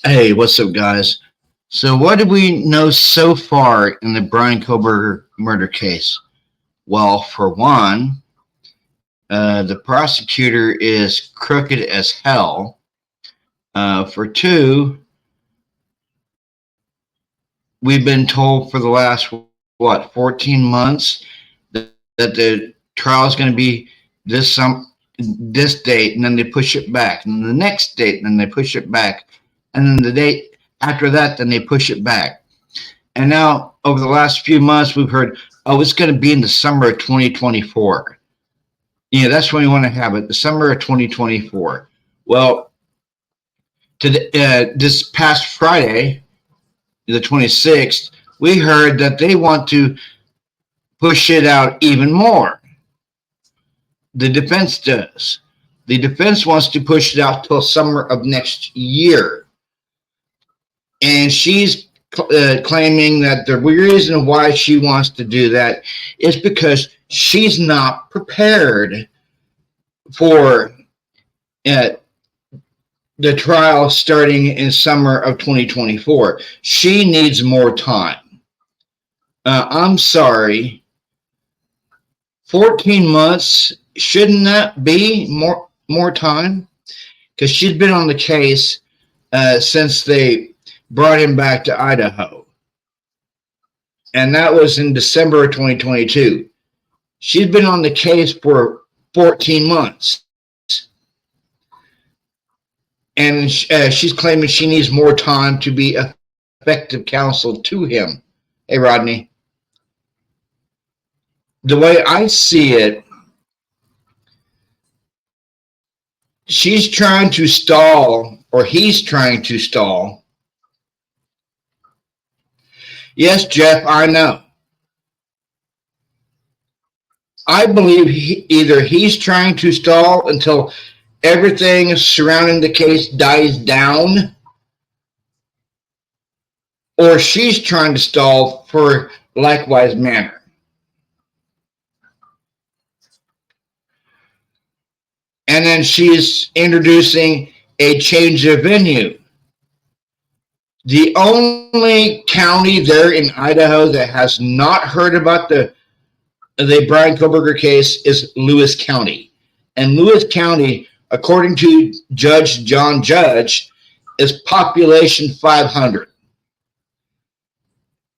Hey, what's up, guys? So, what do we know so far in the Brian Koberger murder case? Well, for one, the prosecutor is crooked as hell. For two, we've been told for the last, 14 months that the trial is going to be this date, and then they push it back, and the next date, and then they push it back, and then the date after that, then they push it back. And now, over the last few months, we've heard, oh, it's going to be in the summer of 2024. Yeah, that's when we want to have it, the summer of 2024. Well, this past Friday, the 26th, we heard that they want to push it out even more. The defense does. The defense wants to push it out till summer of next year. And she's claiming that the reason why she wants to do that is because she's not prepared for the trial starting in summer of 2024. She needs more time. I'm sorry. 14 months, shouldn't that be more time? Because she's been on the case since they brought him back to Idaho. And that was in December of 2022. She's been on the case for 14 months. And she's claiming she needs more time to be effective counsel to him. Hey, Rodney. The way I see it, she's trying to stall, or he's trying to stall. Yes, Jeff, I know. I believe either he's trying to stall until everything surrounding the case dies down, or she's trying to stall for likewise manner. And then she's introducing a change of venue. The only county there in Idaho that has not heard about the Brian Koberger case is Lewis County. And Lewis County, according to Judge John Judge, is population 500.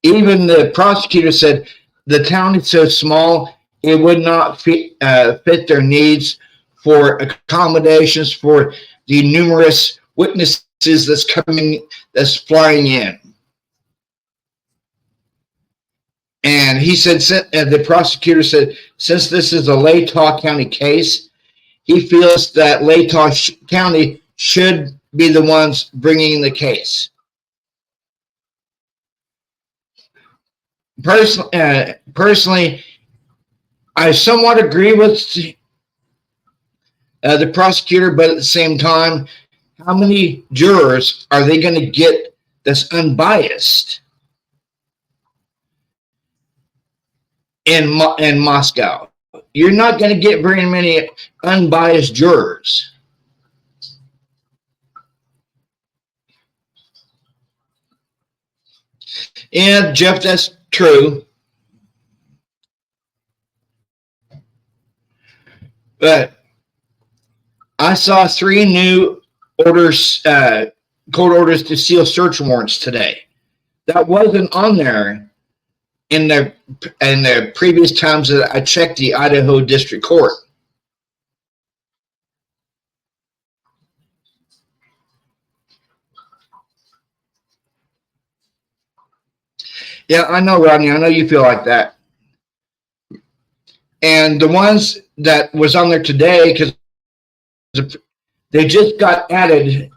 Even the prosecutor said the town is so small, it would not fit their needs for accommodations for the numerous witnesses that's flying in. And he said, the prosecutor said, since this is a Latah County case, he feels that Latah County should be the ones bringing the case. Personally, I somewhat agree with the prosecutor, but at the same time, how many jurors are they going to get that's unbiased in Moscow? You're not going to get very many unbiased jurors. Yeah, Jeff, that's true. But I saw 3 new orders, court orders to seal search warrants today. That wasn't on there in the previous times that I checked the Idaho District Court. Yeah, I know, Rodney. I know you feel like that. And the ones that was on there today, because they just got added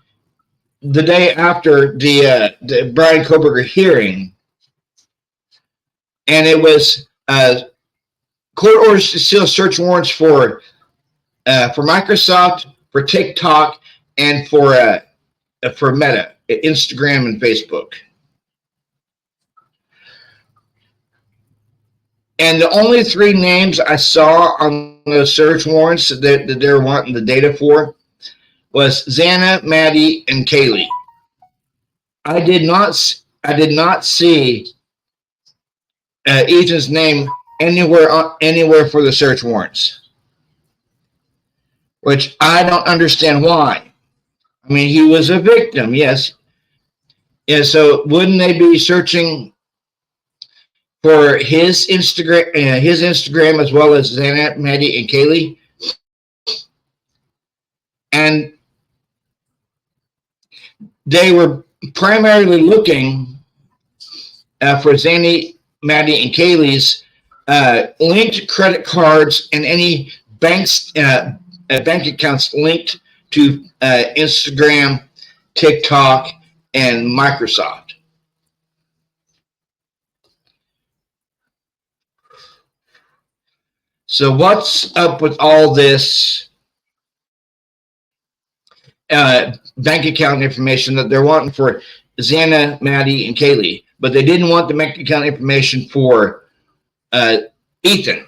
the day after the Brian Koberger hearing, and it was court orders to seal search warrants for Microsoft, for TikTok, and for Meta, Instagram, and Facebook. And the only 3 names I saw on the search warrants that they're wanting the data for was Xana, Maddie, and Kaylee. I did not see Ethan's name anywhere for the search warrants, which I don't understand why. I mean, he was a victim, yes. Yeah, so wouldn't they be searching for his Instagram as well as Xana, Maddie, and Kaylee? And they were primarily looking for Xana, Maddie, and Kaylee's linked credit cards and any bank accounts linked to Instagram, TikTok, and Microsoft. So what's up with all this bank account information that they're wanting for Xana, Maddie, and Kaylee, but they didn't want the bank account information for Ethan?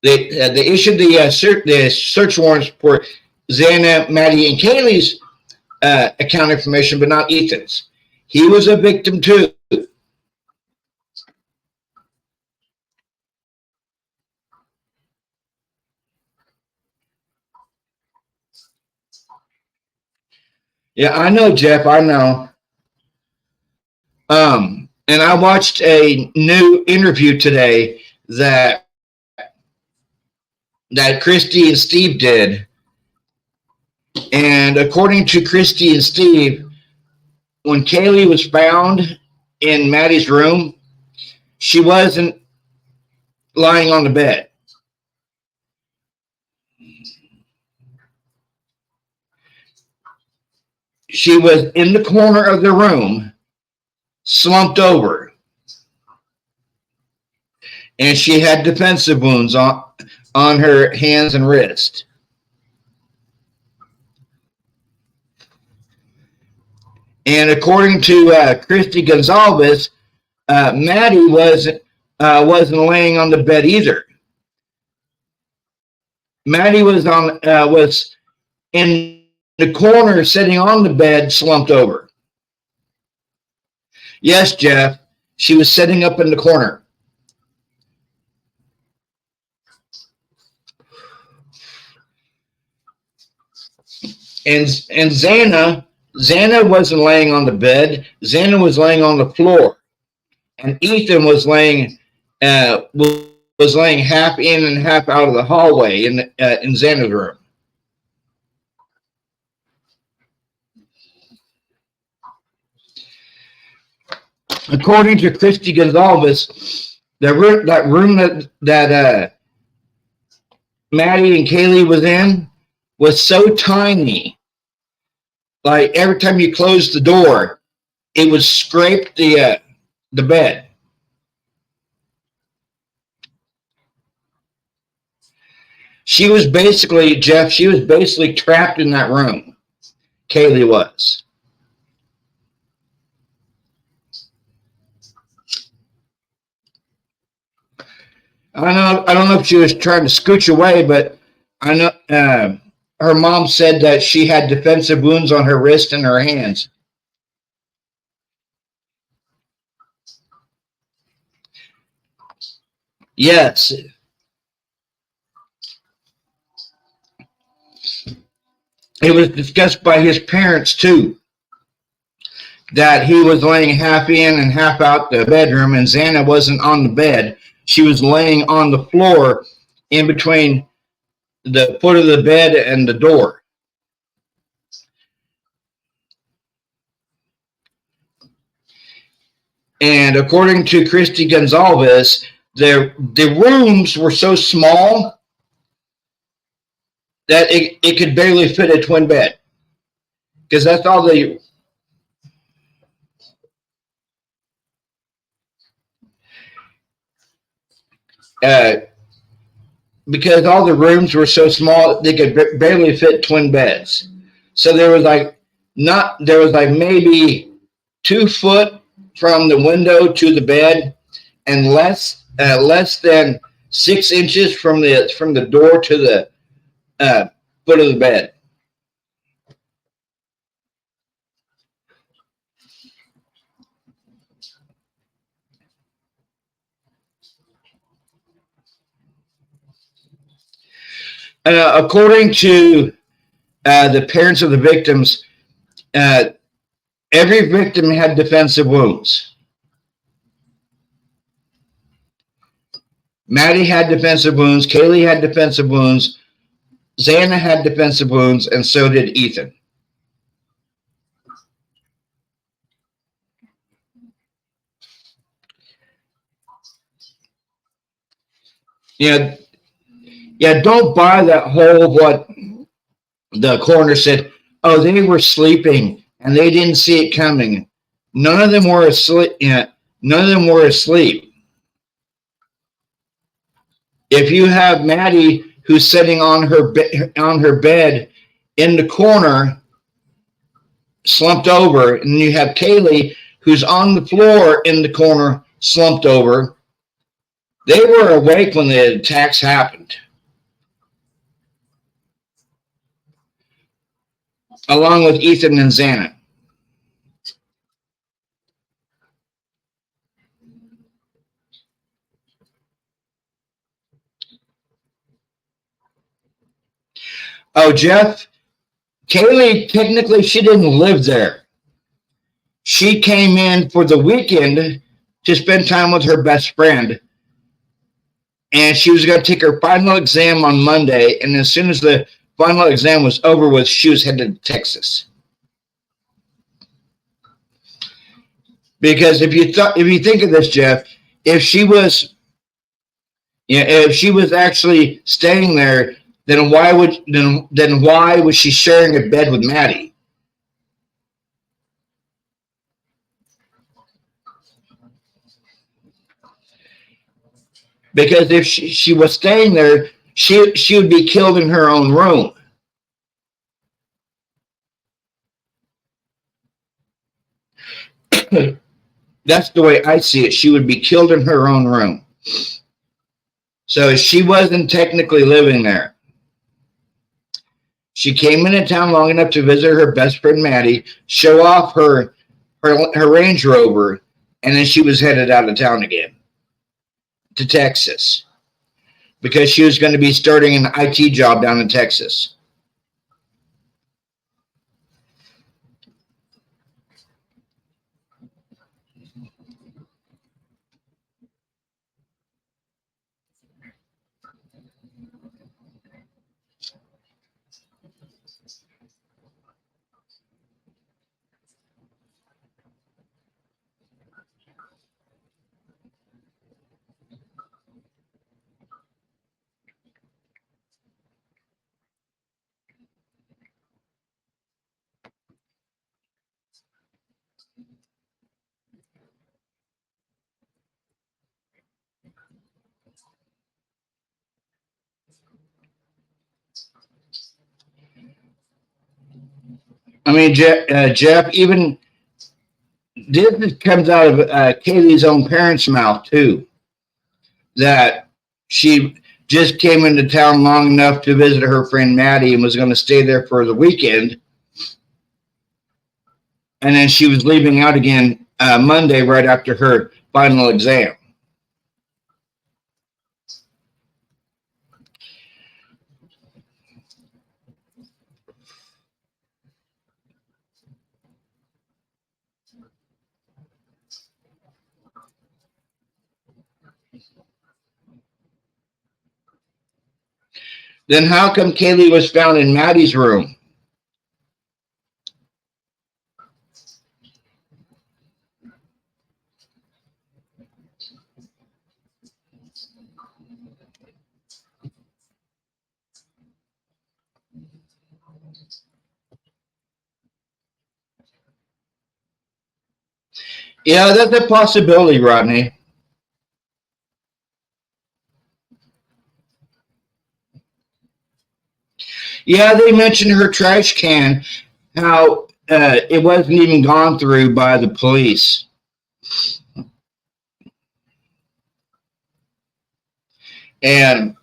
They issued the search warrants for Xana, Maddie, and Kaylee's account information, but not Ethan's. He was a victim too. Yeah, I know, Jeff. I know. And I watched a new interview today that Christy and Steve did. And according to Christy and Steve, when Kaylee was found in Maddie's room, she wasn't lying on the bed. She was in the corner of the room, slumped over. And she had defensive wounds on her hands and wrist. And according to Christy Gonzalez, Maddie wasn't laying on the bed either. Maddie was in the corner, sitting on the bed, slumped over. Yes, Jeff, she was sitting up in the corner. And Xana wasn't laying on the bed. Xana was laying on the floor, and Ethan was laying half in and half out of the hallway in Xana's room. According to Christy Gonzalez, that room that Maddie and Kaylee was in was so tiny. Like every time you closed the door, it would scrape the bed. She was basically, Jeff, trapped in that room. Kaylee was. I don't know if she was trying to scooch away, but I know her mom said that she had defensive wounds on her wrist and her hands. Yes. It was discussed by his parents too, that he was laying half in and half out the bedroom, and Xana wasn't on the bed. She was laying on the floor in between the foot of the bed and the door. And according to Christy Gonzalez, the rooms were so small that it could barely fit a twin bed. Because that's all the... because all the rooms were so small, they could barely fit twin beds. So there was maybe 2 foot from the window to the bed, and less than 6 inches from the door to the foot of the bed. According to the parents of the victims, every victim had defensive wounds. Maddie had defensive wounds. Kaylee had defensive wounds. Xana had defensive wounds, and so did Ethan. Yeah, don't buy that whole what the coroner said. Oh, they were sleeping and they didn't see it coming. None of them were asleep. None of them were asleep. If you have Maddie who's sitting on her bed in the corner, slumped over, and you have Kaylee who's on the floor in the corner, slumped over, they were awake when the attacks happened. Along with Ethan and Xana. Oh, Jeff, Kaylee, technically, she didn't live there. She came in for the weekend to spend time with her best friend. And she was going to take her final exam on Monday. And as soon as the final exam was over with, she was headed to Texas. Because if you think of this, Jeff, if she was actually staying there, then why was she sharing a bed with Maddie? Because if she was staying there, she would be killed in her own room. That's the way I see it. She would be killed in her own room. So she wasn't technically living there. She came into town long enough to visit her best friend Maddie, show off her Range Rover, and then she was headed out of town again to Texas because she was going to be starting an IT job down in Texas. I mean, Jeff, even this comes out of Kaylee's own parents' mouth, too, that she just came into town long enough to visit her friend Maddie and was going to stay there for the weekend. And then she was leaving out again Monday right after her final exam. Then how come Kaylee was found in Maddie's room? Yeah, that's a possibility, Rodney. Yeah, they mentioned her trash can, how it wasn't even gone through by the police. And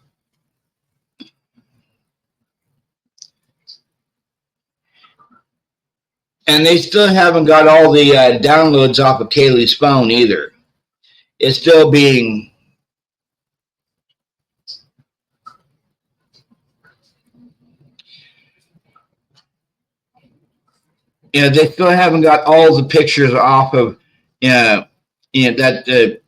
they still haven't got all the downloads off of Kaylee's phone either. It's still being... they still haven't got all the pictures off of, that the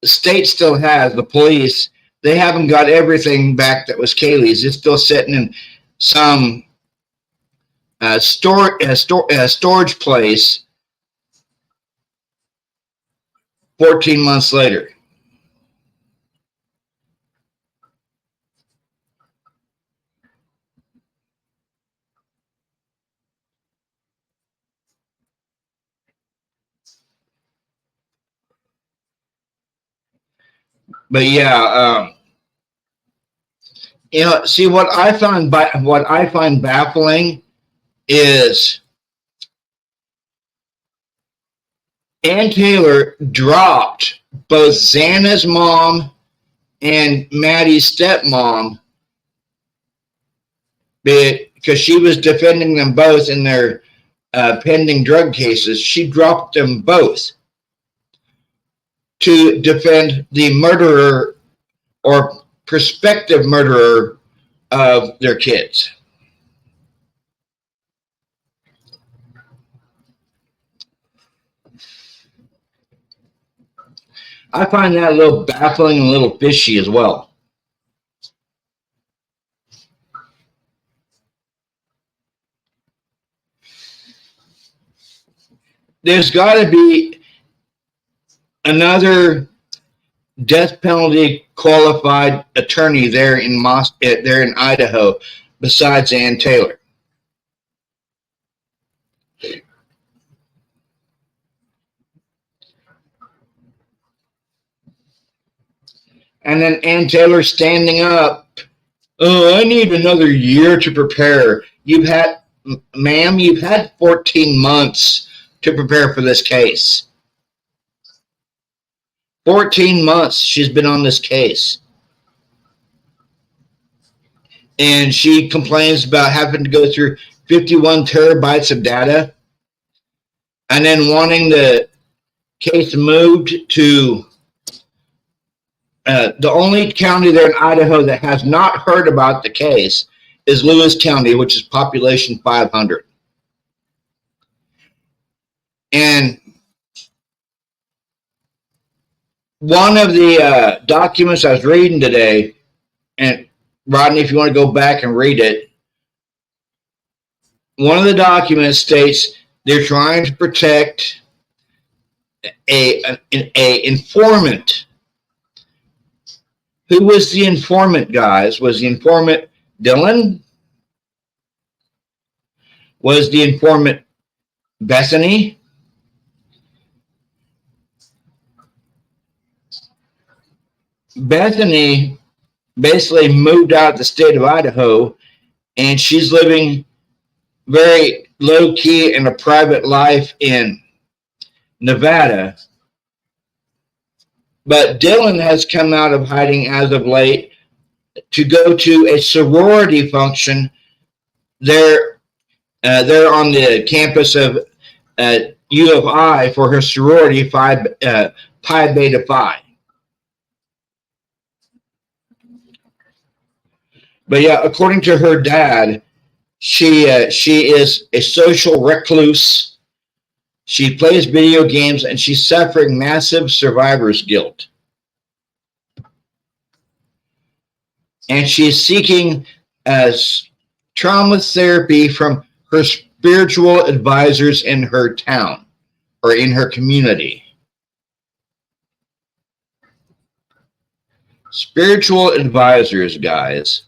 state still has, the police. They haven't got everything back that was Kaylee's. It's still sitting in some storage place 14 months later. But yeah, see what I find baffling is Ann Taylor dropped both Xana's mom and Maddie's stepmom because she was defending them both in their pending drug cases. She dropped them both to defend the murderer or prospective murderer of their kids. I find that a little baffling and a little fishy as well. There's got to be another death penalty qualified attorney there in Idaho besides Ann Taylor. And then Ann Taylor standing up. Oh, I need another year to prepare. Ma'am, you've had 14 months to prepare for this case. 14 months she's been on this case. And she complains about having to go through 51 terabytes of data and then wanting the case moved to the only county there in Idaho that has not heard about the case is Lewis County, which is population 500. And one of the documents I was reading today, and Rodney, if you want to go back and read it, one of the documents states they're trying to protect a informant. Who was the informant, guys? Was the informant Dylan? Was the informant Bethany? Bethany basically moved out of the state of Idaho, and she's living very low key in a private life in Nevada. But Dylan has come out of hiding as of late to go to a sorority function there on the campus of U of I for her sorority Pi Beta Phi. But yeah, according to her dad, she is a social recluse. She plays video games and she's suffering massive survivor's guilt. And she's seeking trauma therapy from her spiritual advisors in her town or in her community. Spiritual advisors, guys.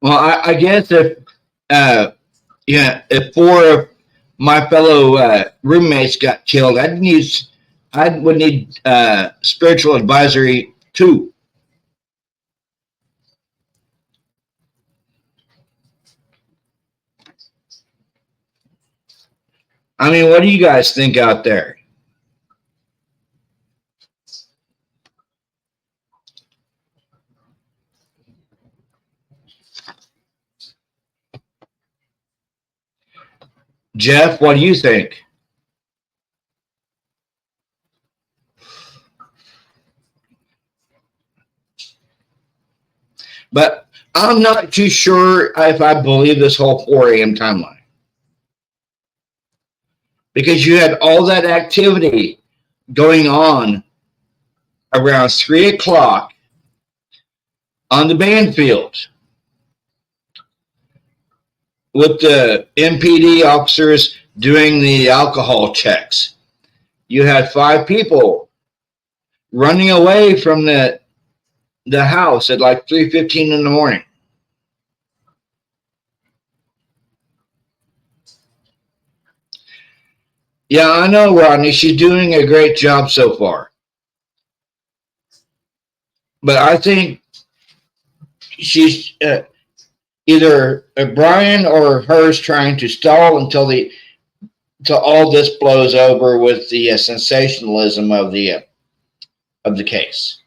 Well, I guess if four of my fellow roommates got killed, I would need spiritual advisory too. I mean, what do you guys think out there? Jeff, what do you think? But I'm not too sure if I believe this whole 4 a.m. timeline. Because you had all that activity going on around 3 o'clock on the band field with the MPD officers doing the alcohol checks. You had 5 people running away from the house at like 3:15 in the morning. Yeah, I know, Rodney. She's doing a great job so far. But I think she's either Brian or her's trying to stall until all this blows over with the sensationalism of the case.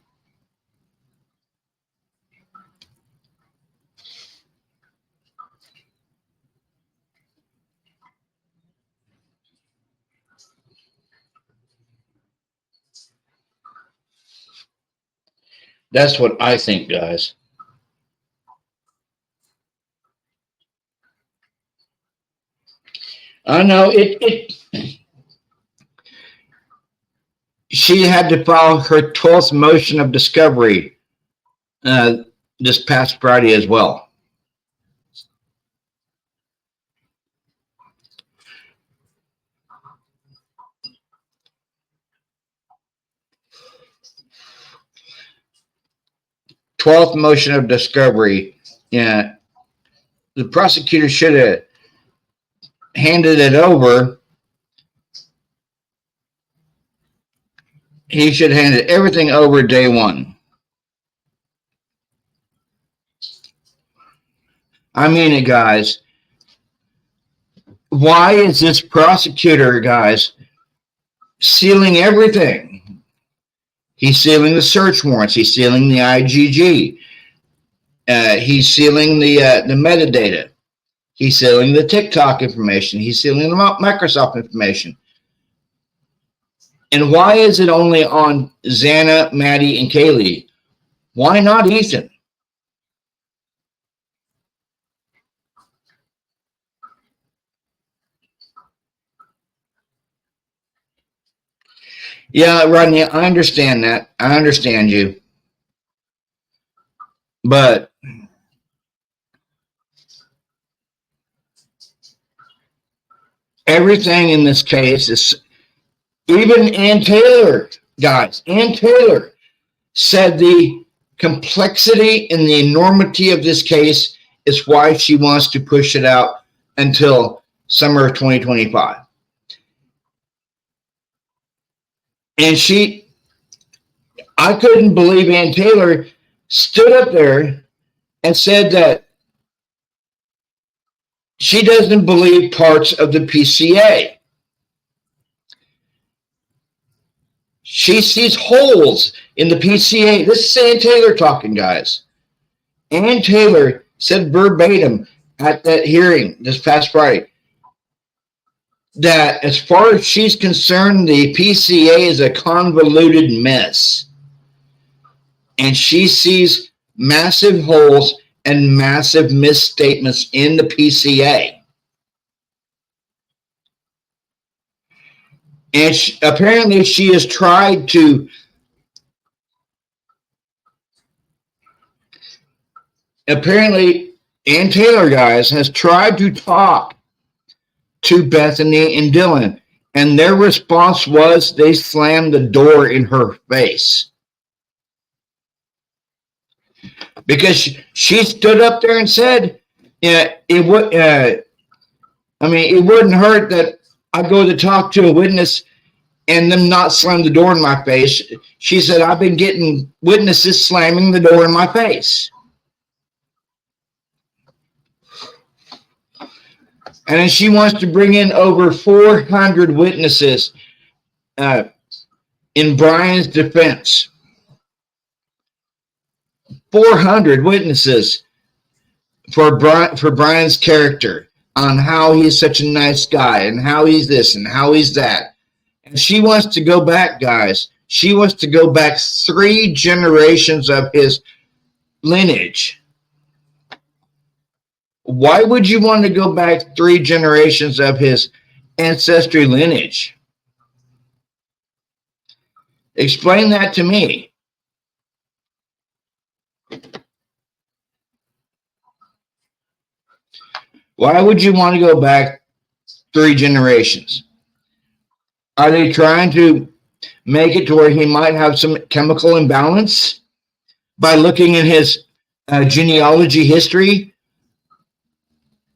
That's what I think, guys. I know she had to file her 12th motion of discovery this past Friday as well. Twelfth motion of discovery. Yeah, the prosecutor should have handed it over. He should have handed everything over day one. I mean it, guys. Why is this prosecutor, guys, sealing everything? He's sealing the search warrants. He's sealing the IGG. He's sealing the metadata. He's sealing the TikTok information. He's sealing the Microsoft information. And why is it only on Xana, Maddie, and Kaylee? Why not Ethan? Yeah, Rodney, I understand that. I understand you. But everything in this case is, even Ann Taylor, guys, Ann Taylor said the complexity and the enormity of this case is why she wants to push it out until summer of 2025. And I couldn't believe Ann Taylor stood up there and said that she doesn't believe parts of the PCA. She sees holes in the PCA. This is Ann Taylor talking, guys. Ann Taylor said verbatim at that hearing this past Friday that as far as she's concerned, the PCA is a convoluted mess. And she sees massive holes and massive misstatements in the PCA. And apparently she has tried to Ann Taylor, guys, has tried to talk to Bethany and Dylan, and their response was they slammed the door in her face. Because she stood up there and said, it wouldn't hurt that I go to talk to a witness and them not slam the door in my face. She said, I've been getting witnesses slamming the door in my face. And then she wants to bring in over 400 witnesses in Brian's defense. 400 witnesses for Brian's character on how he's such a nice guy and how he's this and how he's that. And she wants to go back, guys. She wants to go back 3 generations of his lineage Why would you want to go back 3 generations of his ancestry lineage? Explain that to me. Why would you want to go back 3 generations? Are they trying to make it to where he might have some chemical imbalance by looking at his genealogy history?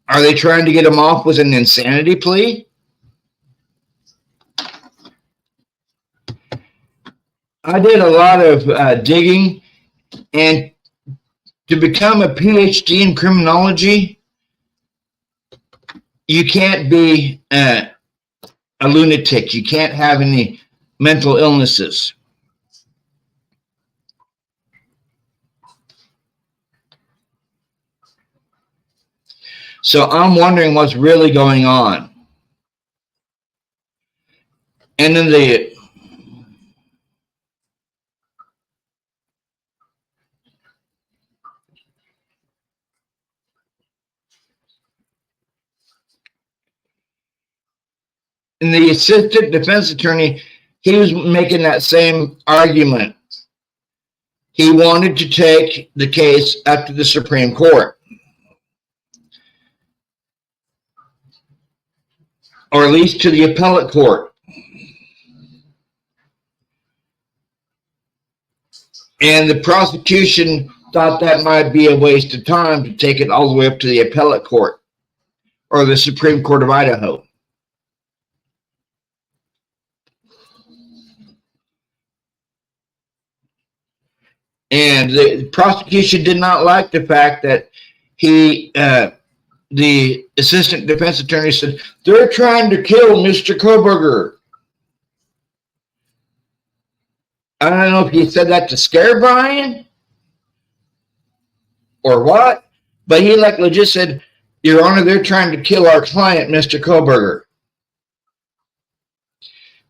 Are they trying to get him off with an insanity plea? I did a lot of digging, and to become a PhD in criminology, you can't be a lunatic. You can't have any mental illnesses. So I'm wondering what's really going on. And then the assistant defense attorney, he was making that same argument. He wanted to take the case up to the Supreme Court, or at least to the appellate court. And the prosecution thought that might be a waste of time to take it all the way up to the appellate court or the Supreme Court of Idaho. And the prosecution did not like the fact that the assistant defense attorney said, they're trying to kill Mr. Kohberger. I don't know if he said that to scare Brian or what, but he like legit said, Your Honor, they're trying to kill our client, Mr. Kohberger.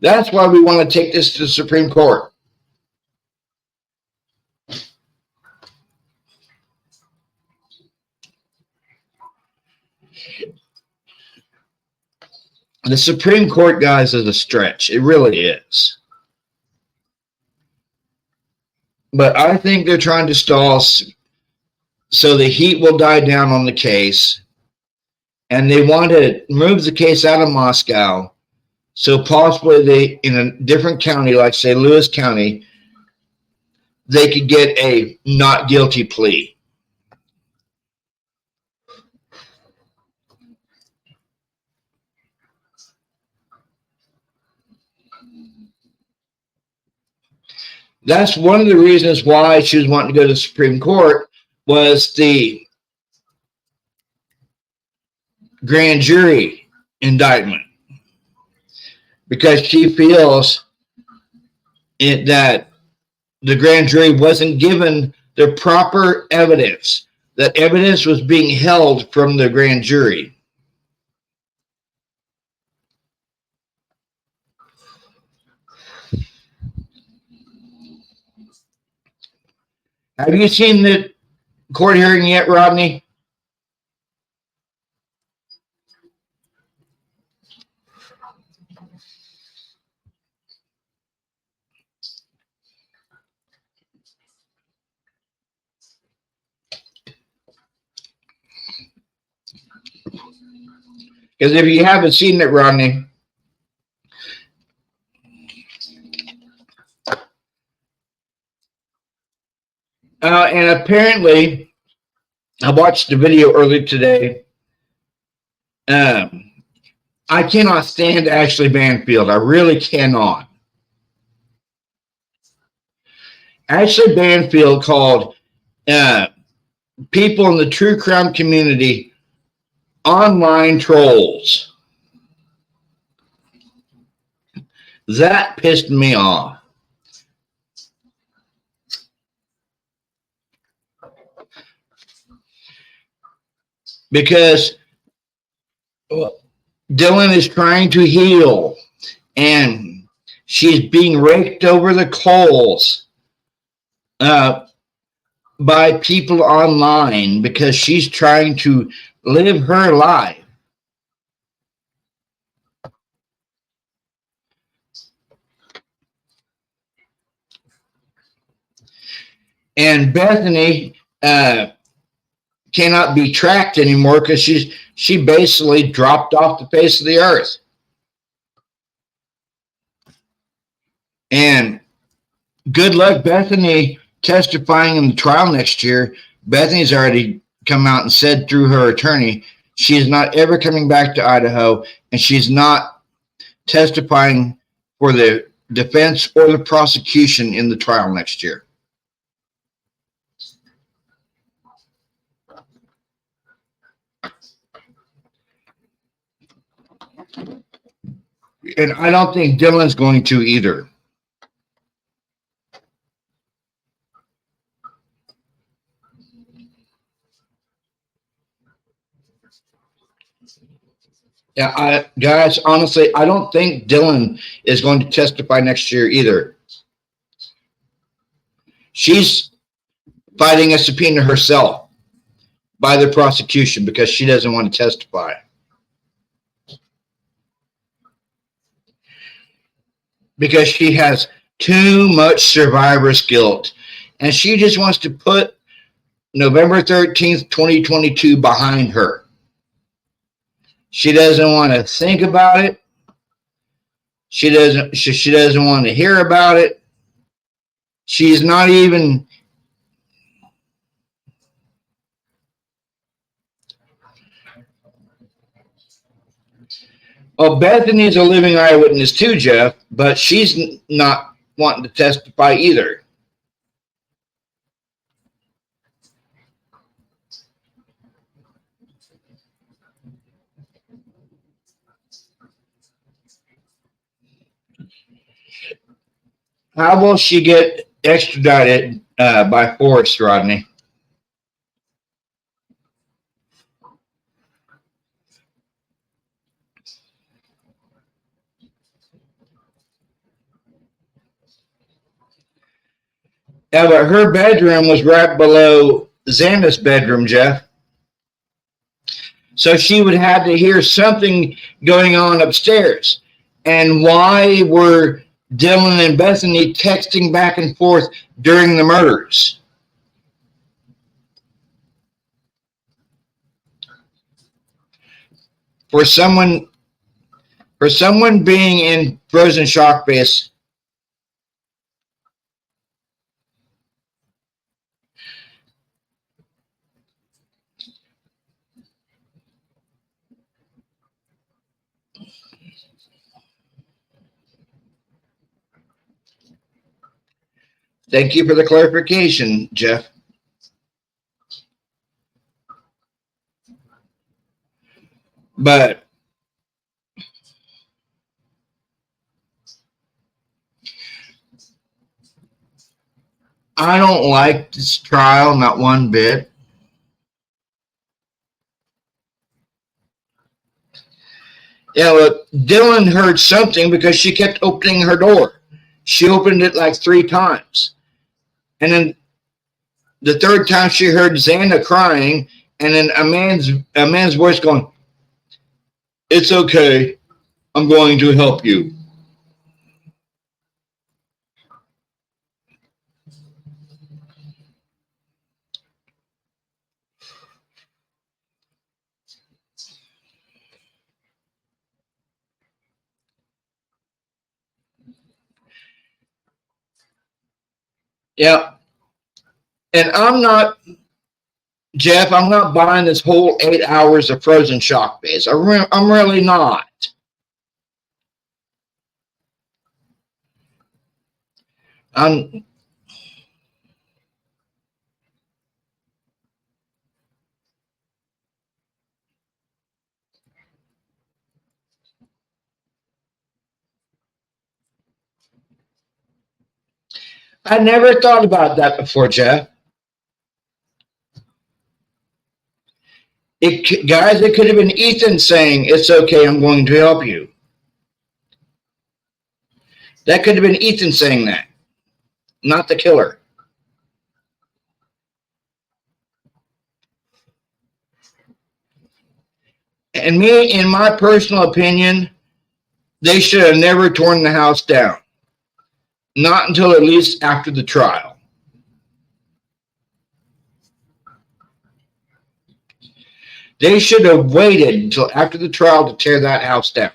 That's why we want to take this to the Supreme Court. The Supreme Court, guys, is a stretch. It really is. But I think they're trying to stall so the heat will die down on the case. And they want to move the case out of Moscow. So possibly they, in a different county, like say Lewis County, they could get a not guilty plea. That's one of the reasons why she was wanting to go to the Supreme Court, was the grand jury indictment, because she feels that the grand jury wasn't given the proper evidence, that evidence was being held from the grand jury. Have you seen the court hearing yet, Rodney? Because if you haven't seen it, Rodney, and apparently, I watched the video earlier today. I cannot stand Ashley Banfield. I really cannot. Ashley Banfield called people in the true crime community online trolls. That pissed me off. Because Dylan is trying to heal, and she's being raked over the coals by people online because she's trying to live her life. And Bethany cannot be tracked anymore because she basically dropped off the face of the earth. And good luck, Bethany, testifying in the trial next year. Bethany's already come out and said through her attorney she is not ever coming back to Idaho, and she's not testifying for the defense or the prosecution in the trial next year. And I don't think Dylan's going to either. Yeah, guys, honestly, I don't think Dylan is going to testify next year either. She's fighting a subpoena herself by the prosecution because she doesn't want to testify. Because she has too much survivor's guilt. And she just wants to put November 13th, 2022 behind her. She doesn't want to think about it. She doesn't want to hear about it. She's not even Well, Bethany's a living eyewitness too, Jeff, but she's not wanting to testify either. How will she get extradited by force, Rodney? Yeah, but her bedroom was right below Xana's bedroom, Jeff. So she would have to hear something going on upstairs. And why were Dylan and Bethany texting back and forth during the murders? For someone being in frozen shock face, thank you for the clarification, Jeff. But I don't like this trial, not one bit. Yeah, well, Dylan heard something because she kept opening her door. She opened it like 3 times. And then the third time she heard Xana crying, and then a man's voice going, "It's okay. I'm going to help you." Yeah. And Jeff, I'm not buying this whole 8 hours of frozen shock face. I'm really not. I never thought about that before, Jeff. Guys, it could have been Ethan saying, "It's okay, I'm going to help you." That could have been Ethan saying that, not the killer. And me, in my personal opinion, they should have never torn the house down. Not until at least after the trial. They should have waited until after the trial to tear that house down.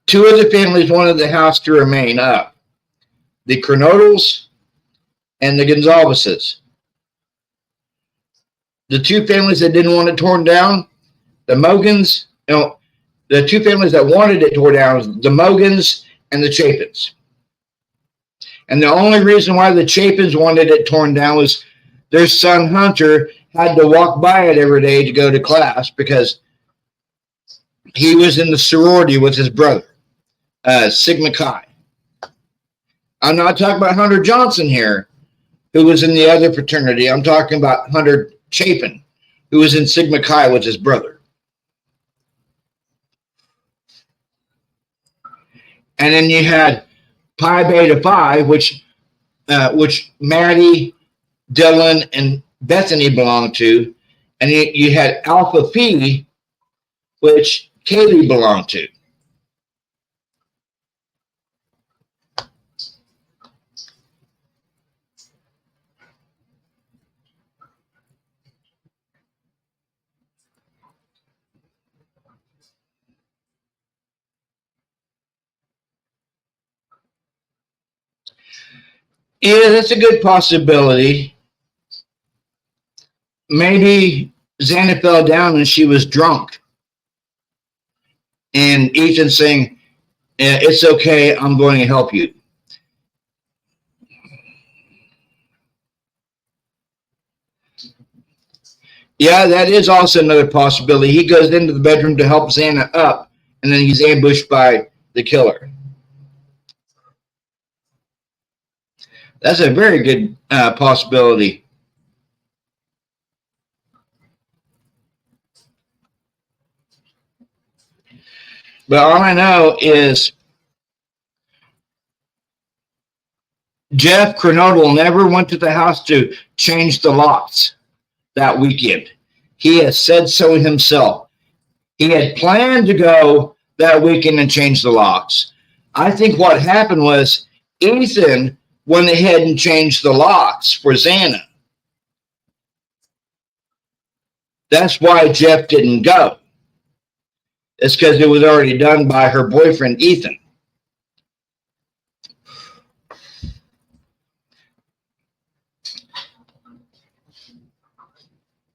Two of the families wanted the house to remain up. The Kernodles and the Gonzaleses. The two families that didn't want it torn down, the Mogans, the two families that wanted it torn down, the Mogans and the Chapins. And the only reason why the Chapins wanted it torn down was their son Hunter had to walk by it every day to go to class because he was in the sorority with his brother, Sigma Chi. I'm not talking about Hunter Johnson here, who was in the other fraternity. I'm talking about Hunter Chapin, who was in Sigma Chi with his brother. And then you had Pi Beta Phi, which Maddie, Dylan, and Bethany belonged to. And you had Alpha Phi, which Kaylee belonged to. Yeah, that's a good possibility. Maybe Xana fell down and she was drunk. And Ethan saying, it's okay, I'm going to help you. Yeah, that is also another possibility. He goes into the bedroom to help Xana up, and then he's ambushed by the killer. That's a very good possibility. But all I know is Jeff Kernodle never went to the house to change the locks that weekend. He has said so himself. He had planned to go that weekend and change the locks. I think what happened was Ethan went ahead and changed the locks for Xana. That's why Jeff didn't go. It's because it was already done by her boyfriend, Ethan.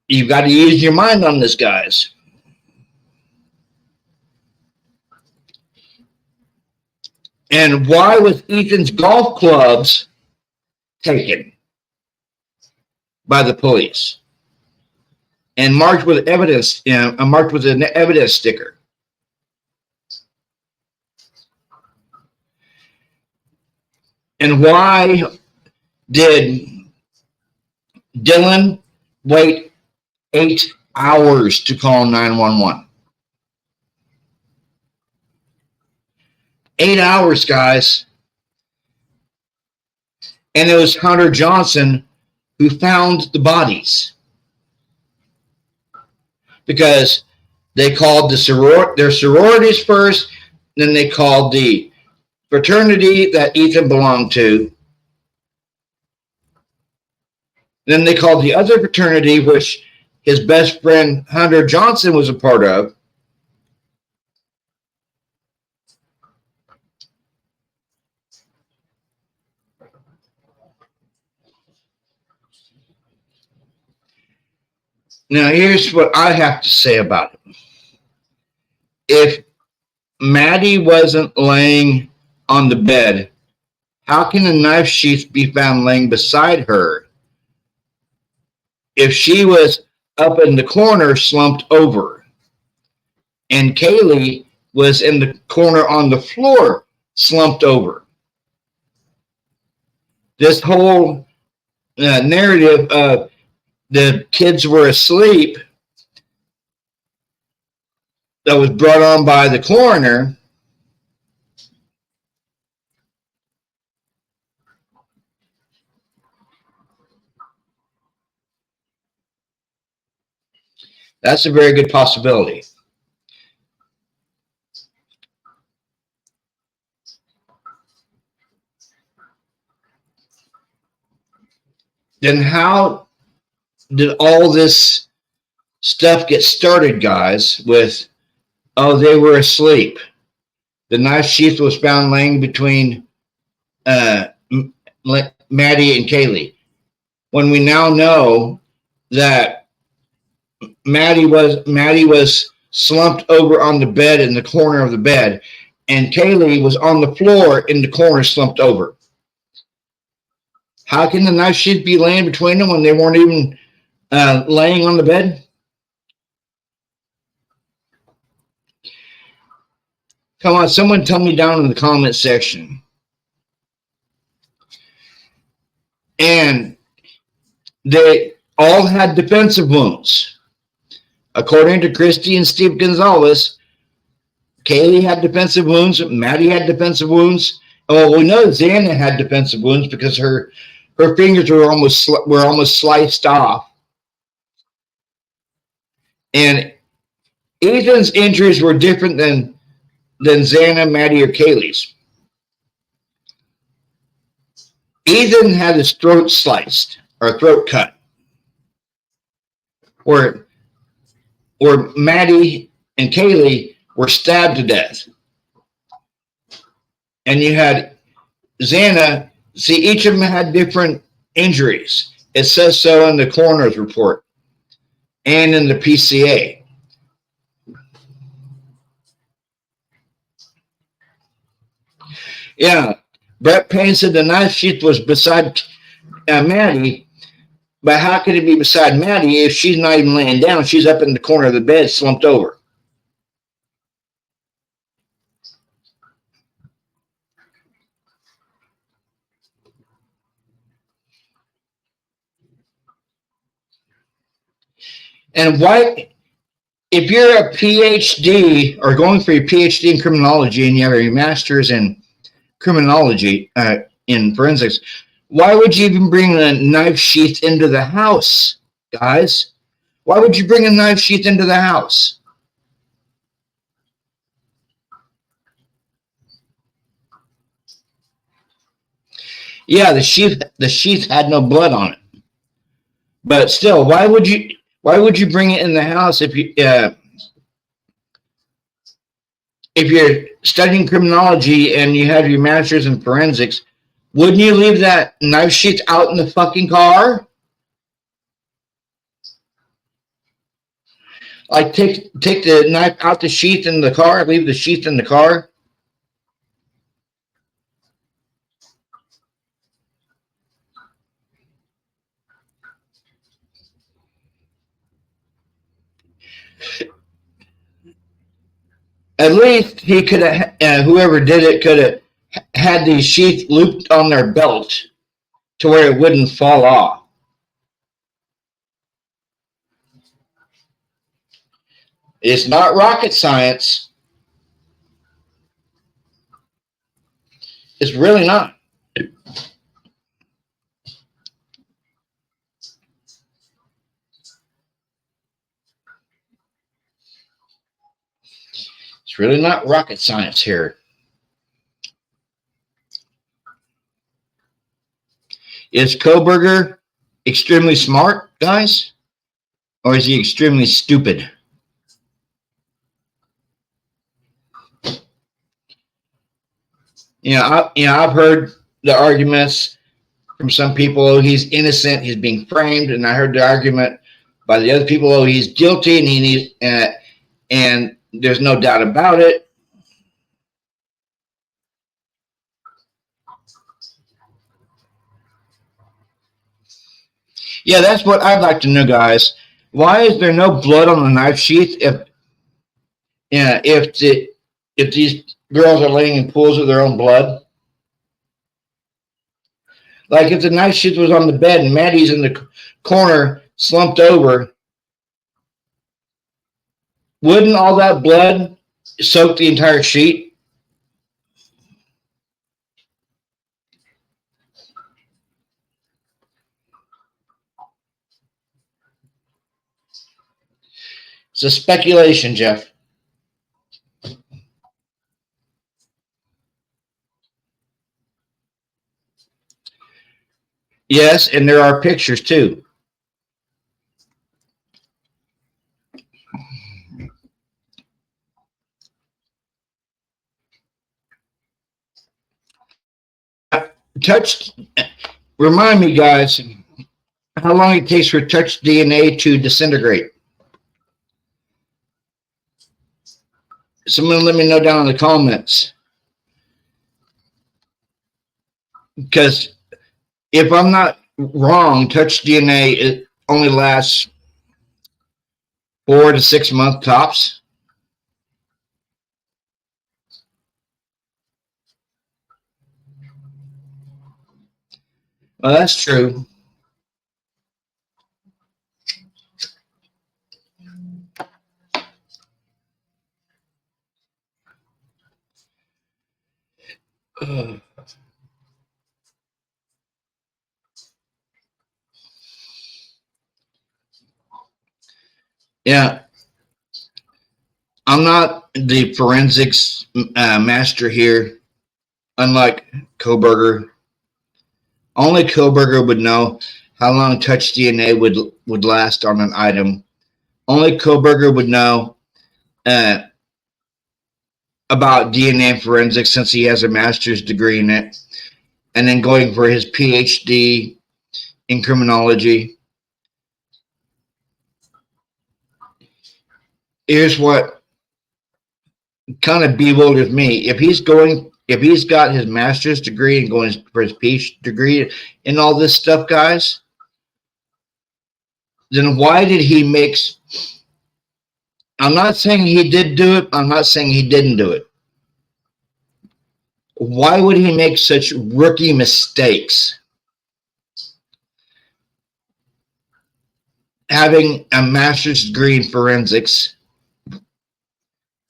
You've got to use your mind on this, guys. And why was Ethan's golf clubs taken by the police and marked with evidence, marked with an evidence sticker? And why did Dylan wait 8 hours to call 911? 8 hours, guys. And it was Hunter Johnson who found the bodies. Because they called their sororities first, then they called the fraternity that Ethan belonged to. Then they called the other fraternity, which his best friend Hunter Johnson was a part of. Now, here's what I have to say about it. If Maddie wasn't laying on the bed, how can a knife sheath be found laying beside her if she was up in the corner slumped over and Kaylee was in the corner on the floor slumped over? This whole narrative of the kids were asleep that was brought on by the coroner That's a very good possibility. Then how did all this stuff get started, guys? With, oh, they were asleep. The knife sheath was found laying between Maddie and Kaylee. When we now know that Maddie was slumped over on the bed in the corner of the bed, and Kaylee was on the floor in the corner, slumped over. How can the knife sheath be laying between them when they weren't even laying on the bed? Come on, someone tell me down in the comment section. And they all had defensive wounds. According to Christy and Steve Gonzalez, Kaylee had defensive wounds. Maddie had defensive wounds. Well, we know Xana had defensive wounds because her fingers were almost sliced off. And Ethan's injuries were different than Xana, Maddie, or Kaylee's. Ethan had his throat sliced or throat cut, where Maddie and Kaylee were stabbed to death. And you had Xana. See, each of them had different injuries. It says so in the coroner's report and in the PCA. Yeah, Brett Payne said the knife sheath was beside Maddie, but how could it be beside Maddie if she's not even laying down? She's up in the corner of the bed, slumped over. And why, if you're a PhD or going for your PhD in criminology and you have a master's in criminology, in forensics, why would you even bring a knife sheath into the house, guys? Why would you bring a knife sheath into the house? Yeah, the sheath had no blood on it, but still, why would you bring it in the house if you're studying criminology and you have your master's in forensics? Wouldn't you leave that knife sheath out in the fucking car? Like take the knife out the sheath in the car, leave the sheath in the car. At least he could have, whoever did it could have had the sheath looped on their belt to where it wouldn't fall off. It's not rocket science. It's really not. It's really not rocket science here. Is Kohberger extremely smart, guys? Or is he extremely stupid? I've heard the arguments from some people, oh, he's innocent, he's being framed, and I heard the argument by the other people, oh, he's guilty, and he needs, and there's no doubt about it. Yeah, that's what I'd like to know, guys. Why is there no blood on the knife sheath if these girls are laying in pools of their own blood? Like if the knife sheath was on the bed and Maddie's in the corner slumped over, wouldn't all that blood soak the entire sheet? It's a speculation, Jeff. Yes, and there are pictures too. Touch, remind me, guys, how long it takes for touch DNA to disintegrate. Someone let me know down in the comments. Because if I'm not wrong, touch DNA it only lasts 4 to 6 months tops. Well, that's true. Yeah, I'm not the forensics master here, unlike Koberger. Only Koberger would know how long touch DNA would last on an item. Only Koberger would know uh, about DNA forensics since he has a master's degree in it, and then going for his PhD in criminology. Here's what kind of bewilders me. If he's got his master's degree and going for his PhD degree and all this stuff, guys, then why did he make? I'm not saying he did do it. I'm not saying he didn't do it. Why would he make such rookie mistakes? Having a master's degree in forensics,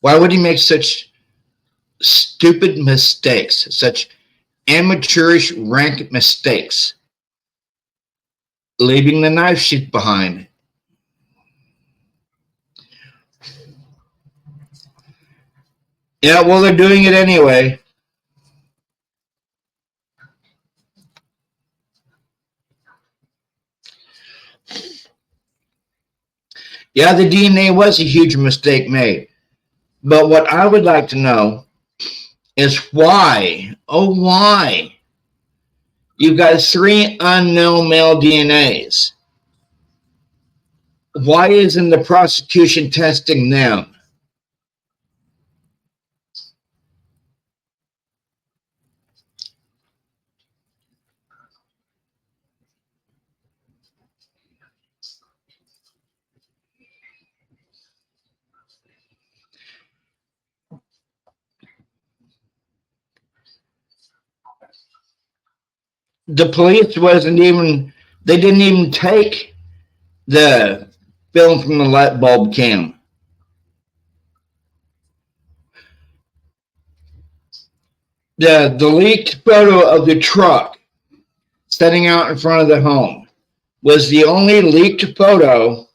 why would he make such stupid mistakes, such amateurish rank mistakes, leaving the knife sheath behind? Yeah, well, they're doing it anyway. Yeah, the DNA was a huge mistake made. But what I would like to know is why, oh, why? You've got 3 unknown male DNAs. Why isn't the prosecution testing them? The police they didn't even take the film from the light bulb cam. The leaked photo of the truck setting out in front of the home was the only leaked photo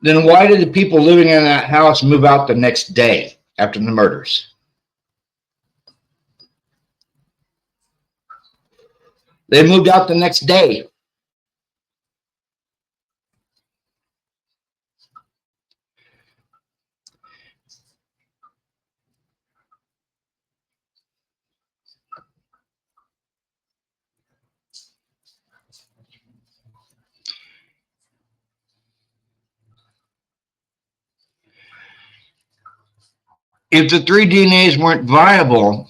then why did the people living in that house move out the next day after the murders? They moved out the next day. If the 3 DNAs weren't viable,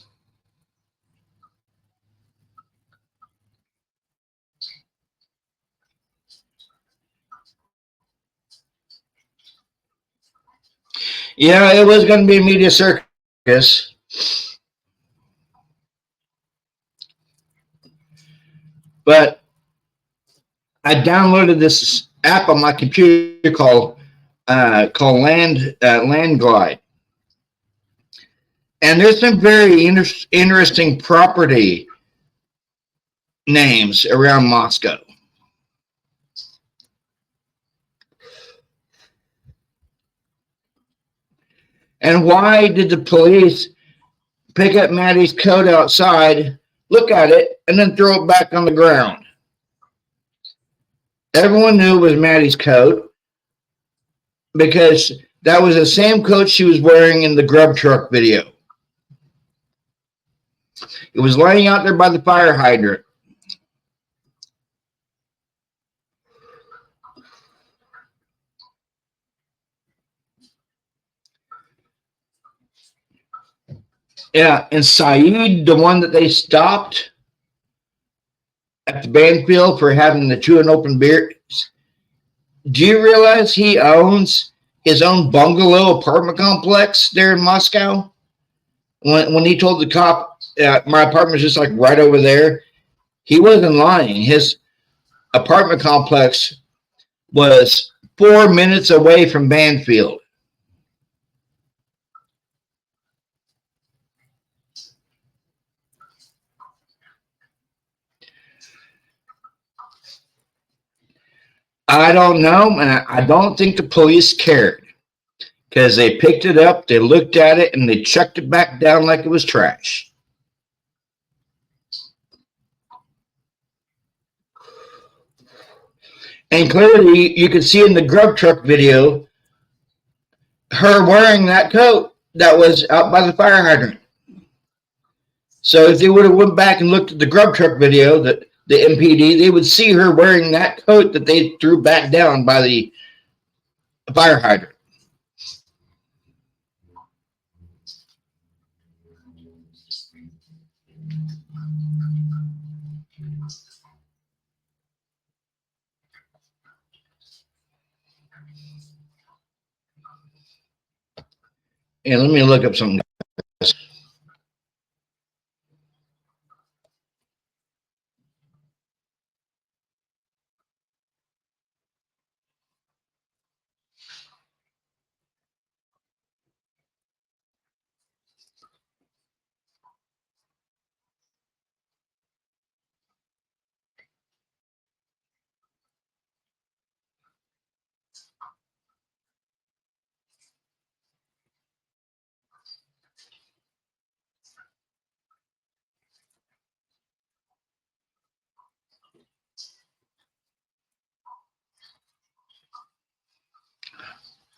yeah, it was going to be a media circus. But I downloaded this app on my computer called Land Glide, and there's some very interesting property names around Moscow. And why did the police pick up Maddie's coat outside, look at it, and then throw it back on the ground? Everyone knew it was Maddie's coat because that was the same coat she was wearing in the grub truck video. It was laying out there by the fire hydrant. Yeah, and Saeed, the one that they stopped at the Banfield for having the chewing open beers, do you realize he owns his own bungalow apartment complex there in Moscow? When he told the cop, my apartment's just like right over there, he wasn't lying. His apartment complex was 4 minutes away from Banfield. I don't know, and I don't think the police cared because they picked it up, they looked at it, and they chucked it back down like it was trash. And clearly, you could see in the grub truck video her wearing that coat that was out by the fire hydrant. So if they would have went back and looked at the grub truck video, that the MPD, they would see her wearing that coat that they threw back down by the fire hydrant. And let me look up something.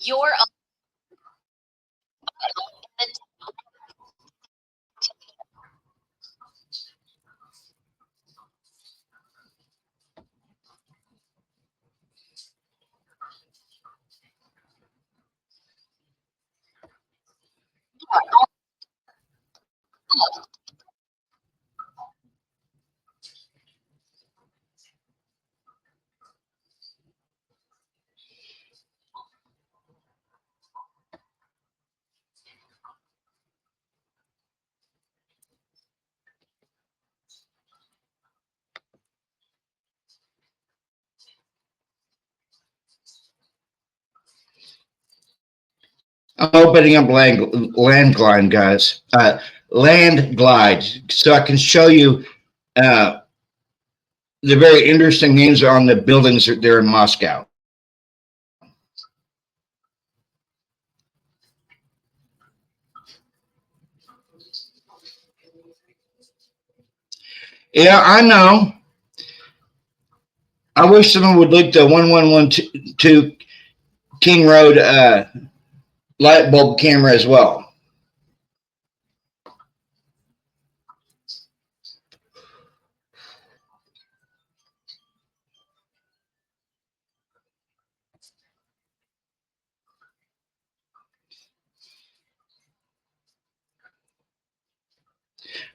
You're I'm opening up Land Glide, guys. Land Glide, so I can show you the very interesting names on the buildings there in Moscow. Yeah, I know. I wish someone would look the 1112 King Road light bulb camera as well.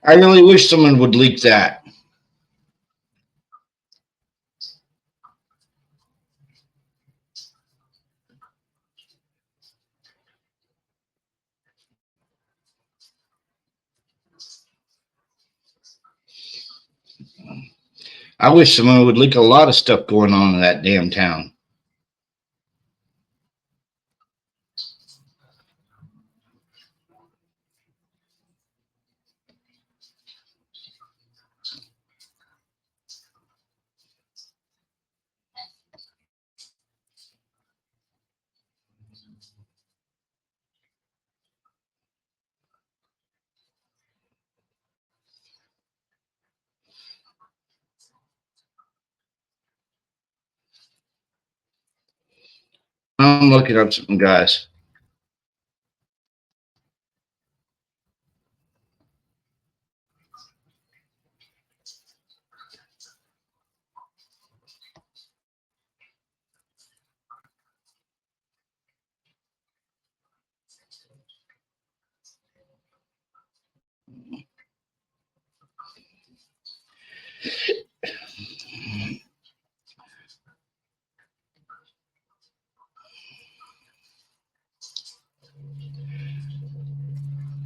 I really wish someone would leak that. I wish someone would leak a lot of stuff going on in that damn town. I'm looking up something, guys.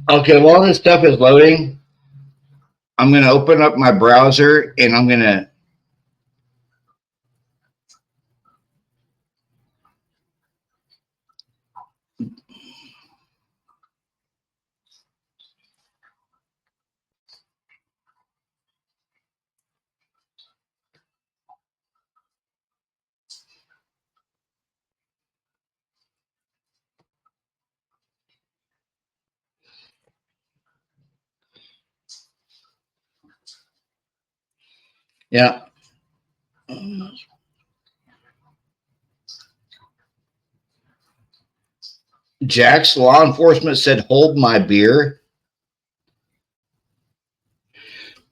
Okay, while this stuff is loading, I'm going to open up my browser and I'm going to yeah. Jack's law enforcement said, hold my beer.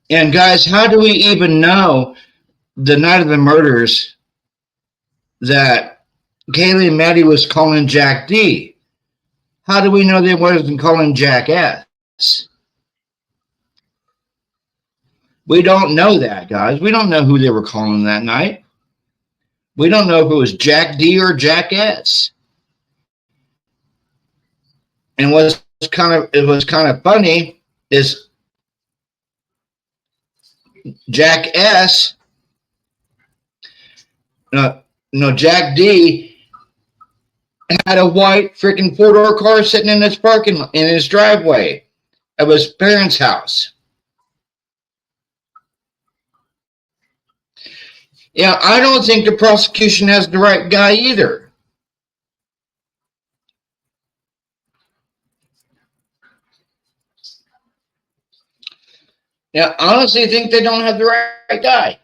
And guys, how do we even know the night of the murders that Kaylee and Maddie was calling Jack D? How do we know they wasn't calling Jack S? We don't know that, guys. We don't know who they were calling that night. We don't know if it was Jack D or Jack S. And what's kind of funny is Jack S. Jack D had a white freaking four-door car sitting in his driveway of his parents' house. Yeah, I don't think the prosecution has the right guy either. Yeah, I honestly think they don't have the right guy.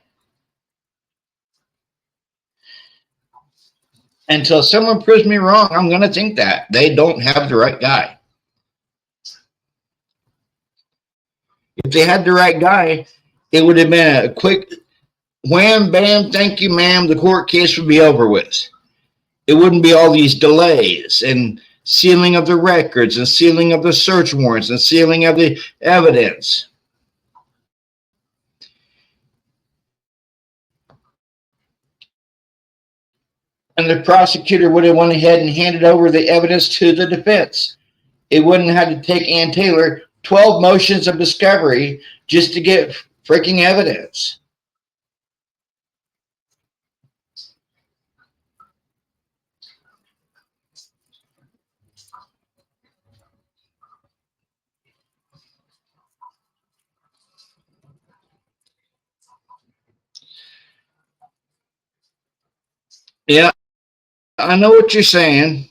Until someone proves me wrong, I'm going to think that they don't have the right guy. If they had the right guy, it would have been a quick wham, bam, thank you, ma'am. The court case would be over with. It wouldn't be all these delays and sealing of the records and sealing of the search warrants and sealing of the evidence. And the prosecutor would have went ahead and handed over the evidence to the defense. It wouldn't have had to take Ann Taylor 12 motions of discovery just to get freaking evidence. Yeah, I know what you're saying.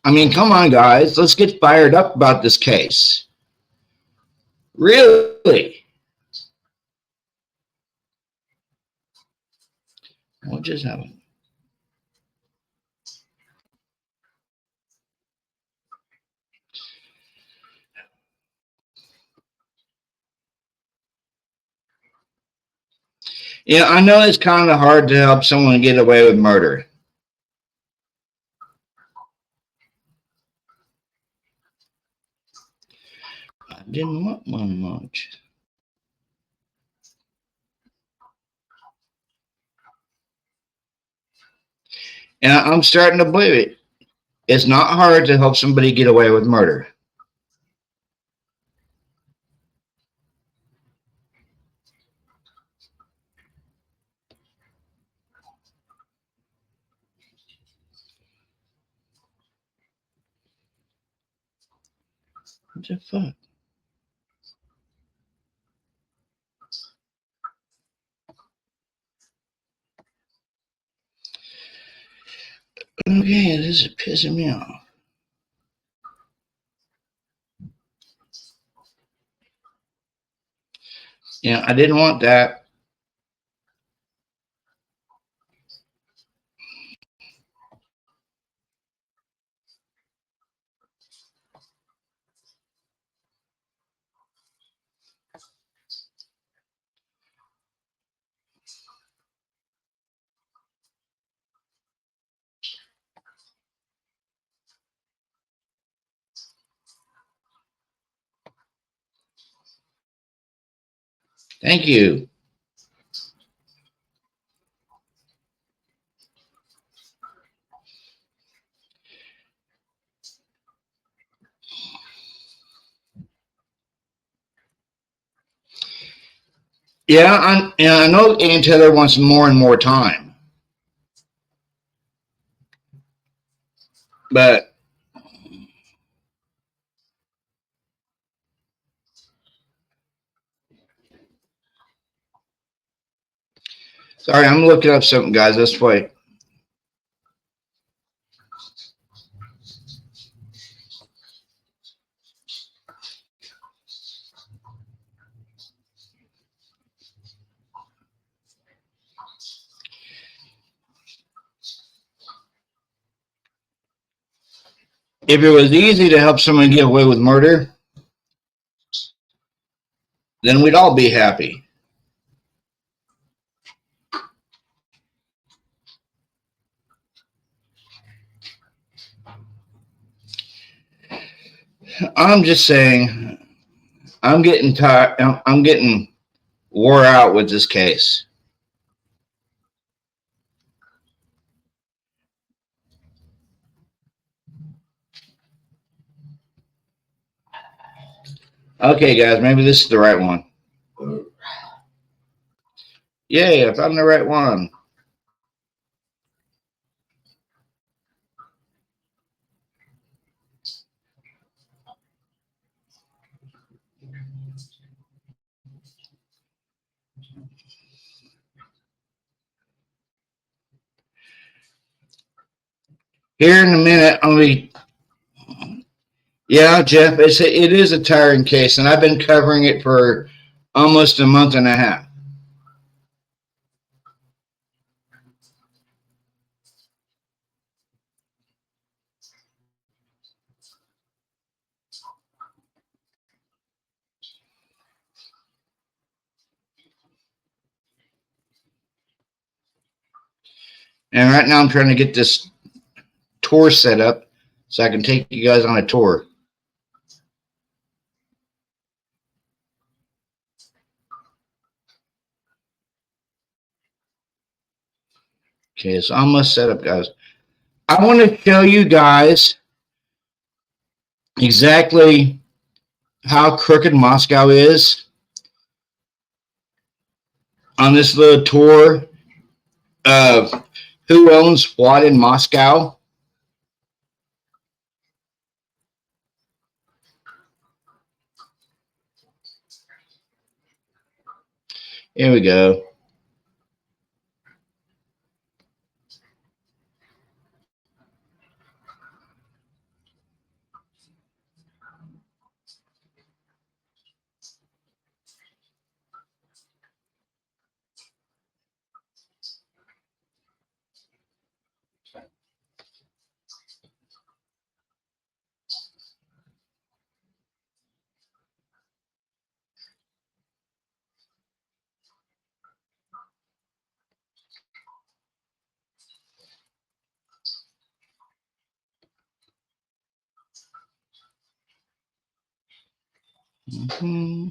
I mean, come on, guys. Let's get fired up about this case. Really? What just happened? Yeah, I know it's kind of hard to help someone get away with murder. I didn't want one much. And I'm starting to believe it. It's not hard to help somebody get away with murder. What the fuck? Okay, this is pissing me off. Yeah, I didn't want that. Thank you. Yeah, I know Ann Taylor wants more and more time, but sorry, I'm looking up something, guys. Let's wait. If it was easy to help someone get away with murder, then we'd all be happy. I'm just saying, I'm getting tired. I'm getting wore out with this case. Okay, guys, maybe this is the right one. Yay, I found the right one. Here in a minute, I'm gonna be. Yeah, Jeff, it is a tiring case, and I've been covering it for almost a month and a half. And right now, I'm trying to get this tour set up so I can take you guys on a tour. Okay, it's almost set up, guys. I want to show you guys exactly how crooked Moscow is on this little tour of who owns what in Moscow. Here we go. Mm-hmm.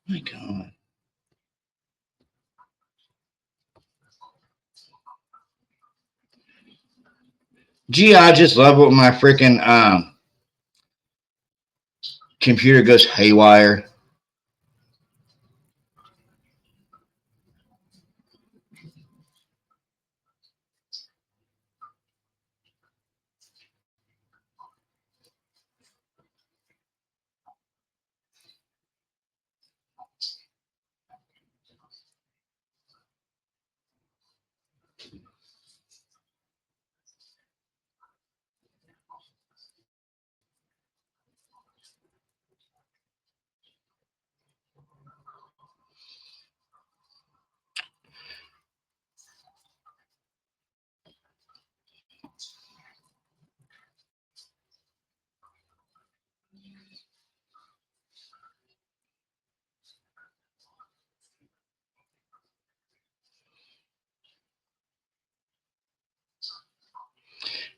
My God. Gee, I just love it when my freaking computer goes haywire.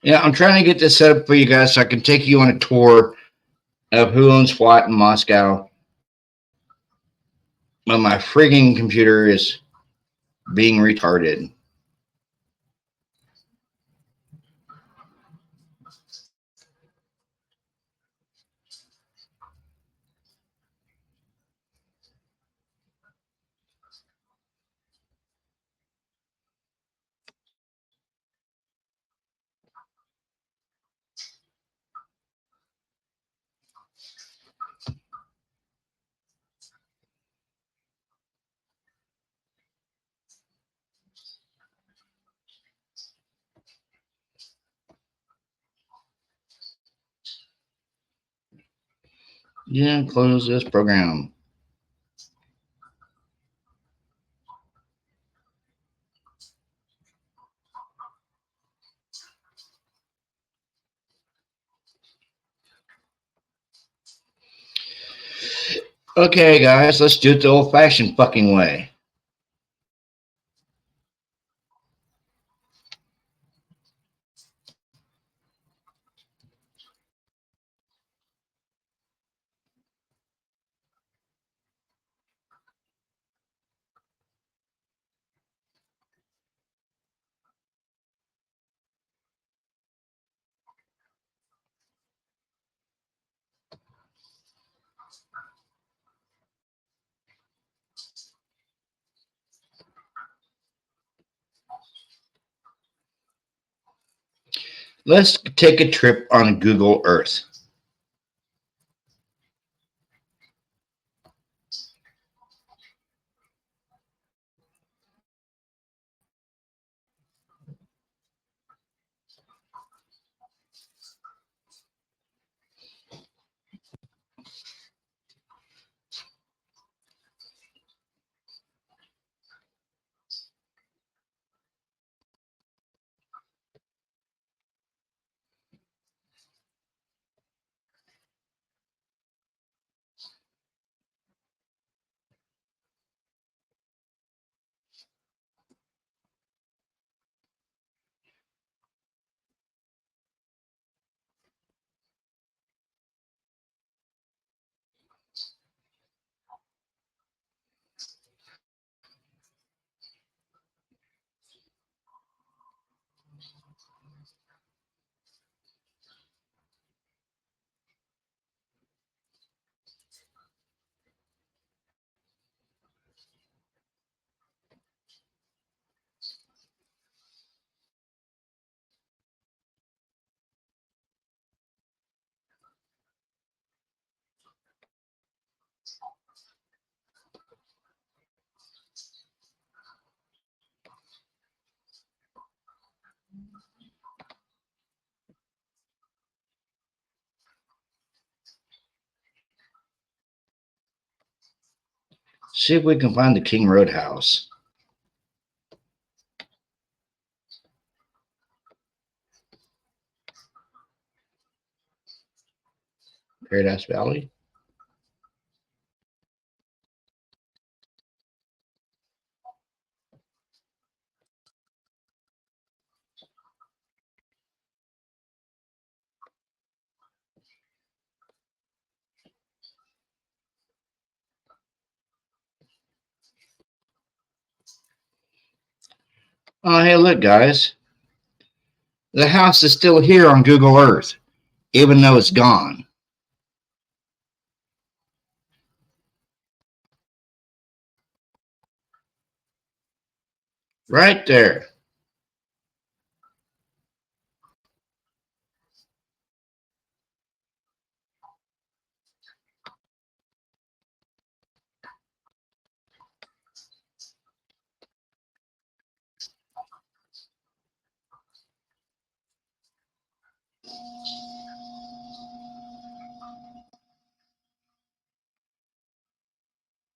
Yeah, I'm trying to get this set up for you guys so I can take you on a tour of who owns what in Moscow. But my frigging computer is being retarded. Yeah, close this program. Okay, guys, let's do it the old fashioned fucking way. Let's take a trip on Google Earth. See if we can find the King Roadhouse. Paradise Valley. Oh, hey, look, guys. The house is still here on Google Earth, even though it's gone. Right there.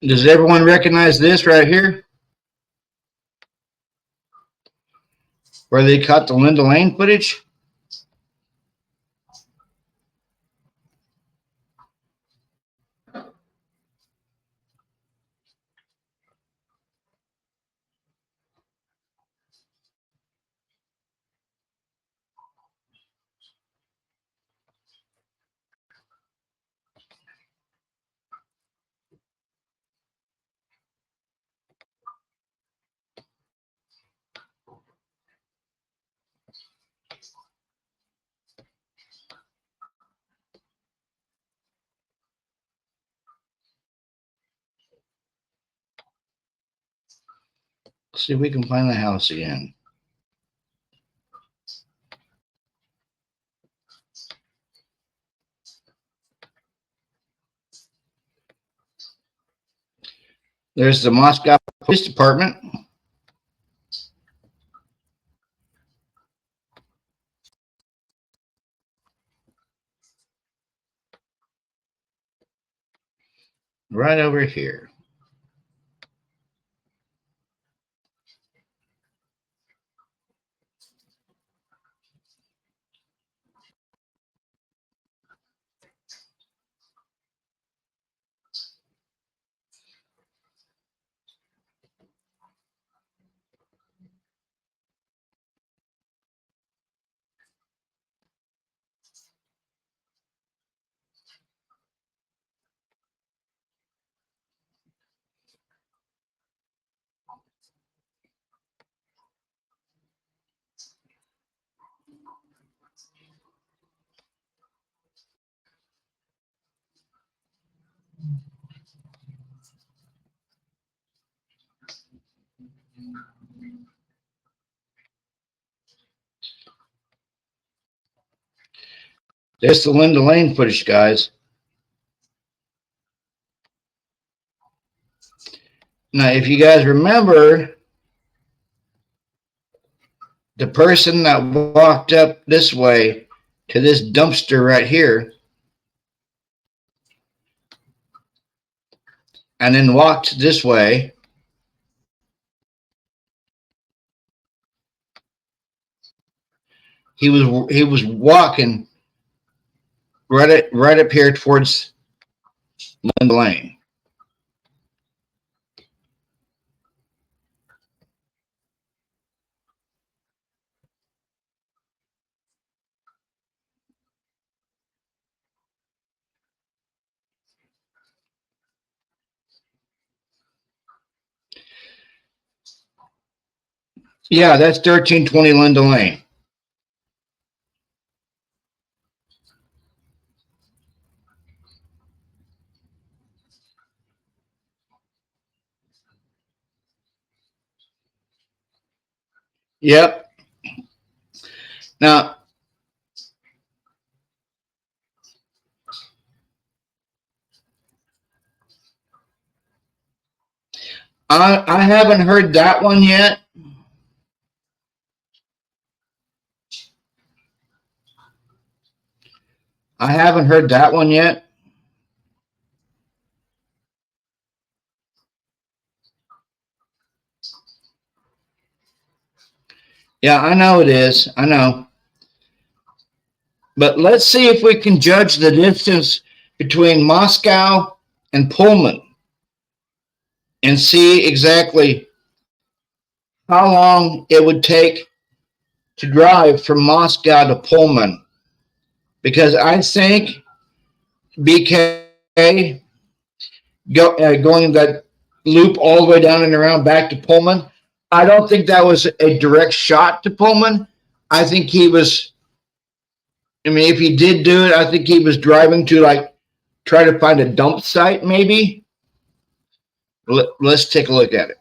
Does everyone recognize this right here? Where they caught the Linda Lane footage? See if we can find the house again. There's the Moscow Police Department. Right over here. There's the Linda Lane footage, guys. Now, if you guys remember, the person that walked up this way to this dumpster right here and then walked this way, he was walking right up here towards Linda Lane. Yeah, that's 1320 Linda Lane. Yep. Now, I haven't heard that one yet. I haven't heard that one yet. Yeah, I know it is. I know. But let's see if we can judge the distance between Moscow and Pullman and see exactly how long it would take to drive from Moscow to Pullman. Because I think BK going that loop all the way down and around back to Pullman, I don't think that was a direct shot to Pullman. I think he was, I mean, if he did do it, I think he was driving to like try to find a dump site, maybe. Let's take a look at it.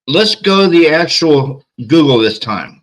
Let's go the actual Google this time.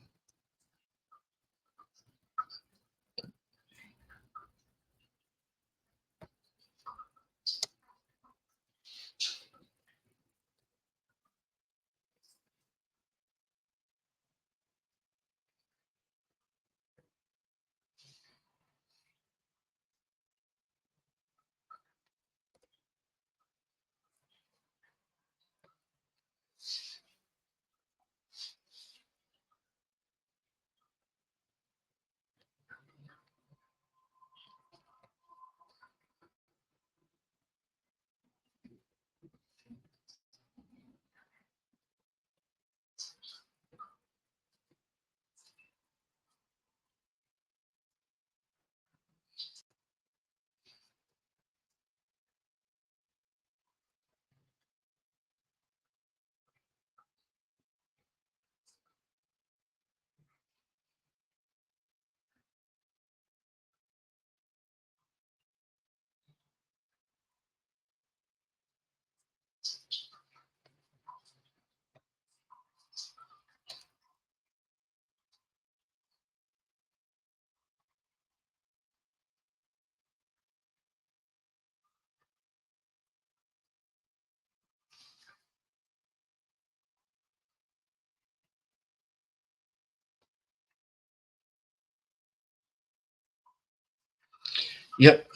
Yep.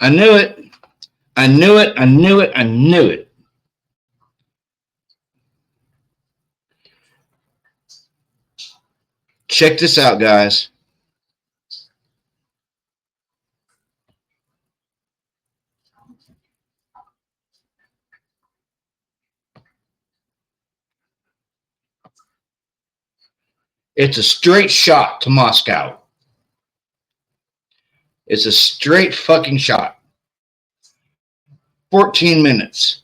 I knew it. I knew it. I knew it. I knew it. Check this out, guys. It's a straight shot to Moscow. It's a straight fucking shot. 14 minutes.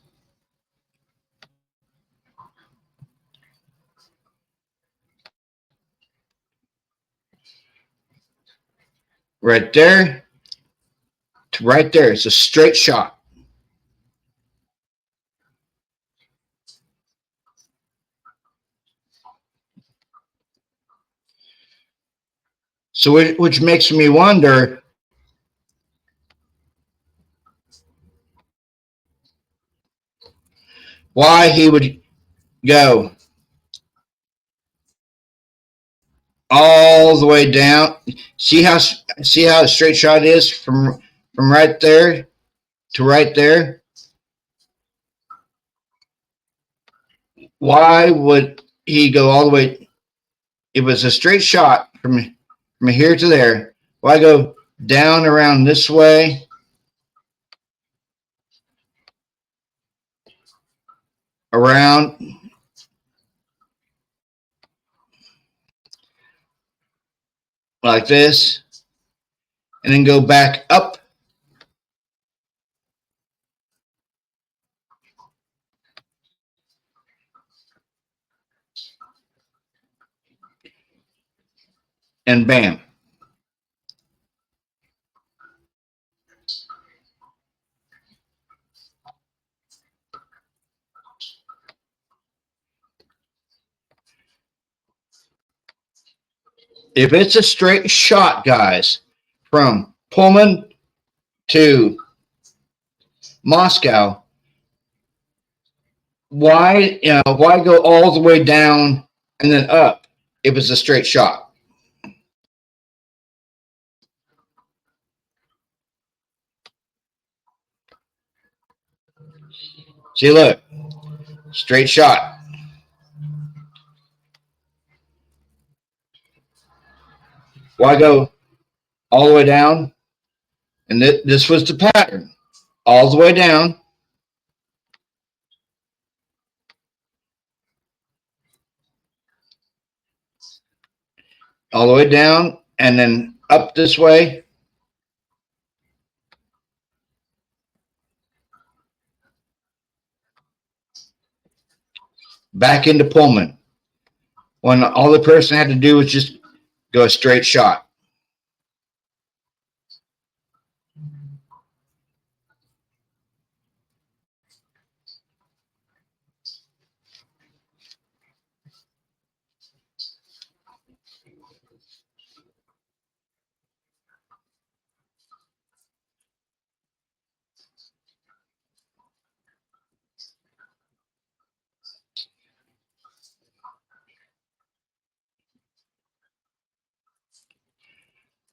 Right there to right there. It's a straight shot. So, which makes me wonder why he would go all the way down. See how a straight shot is from right there to right there. Why would he go all the way? It was a straight shot from here to there. Why go down around this way? Around like this, and then go back up and bam. If it's a straight shot, guys, from Pullman to Moscow, why go all the way down and then up if it's a straight shot? See, look, straight shot. Why go all the way down? And this was the pattern. All the way down. All the way down and then up this way. Back into Pullman. When all the person had to do was just go a straight shot.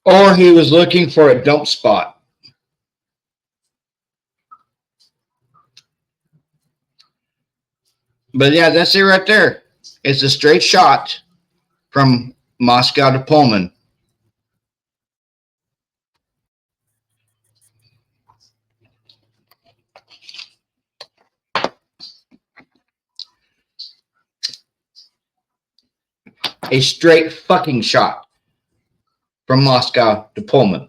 Or he was looking for a dump spot. But yeah, that's it right there. It's a straight shot from Moscow to Pullman. A straight fucking shot from Moscow to Pullman.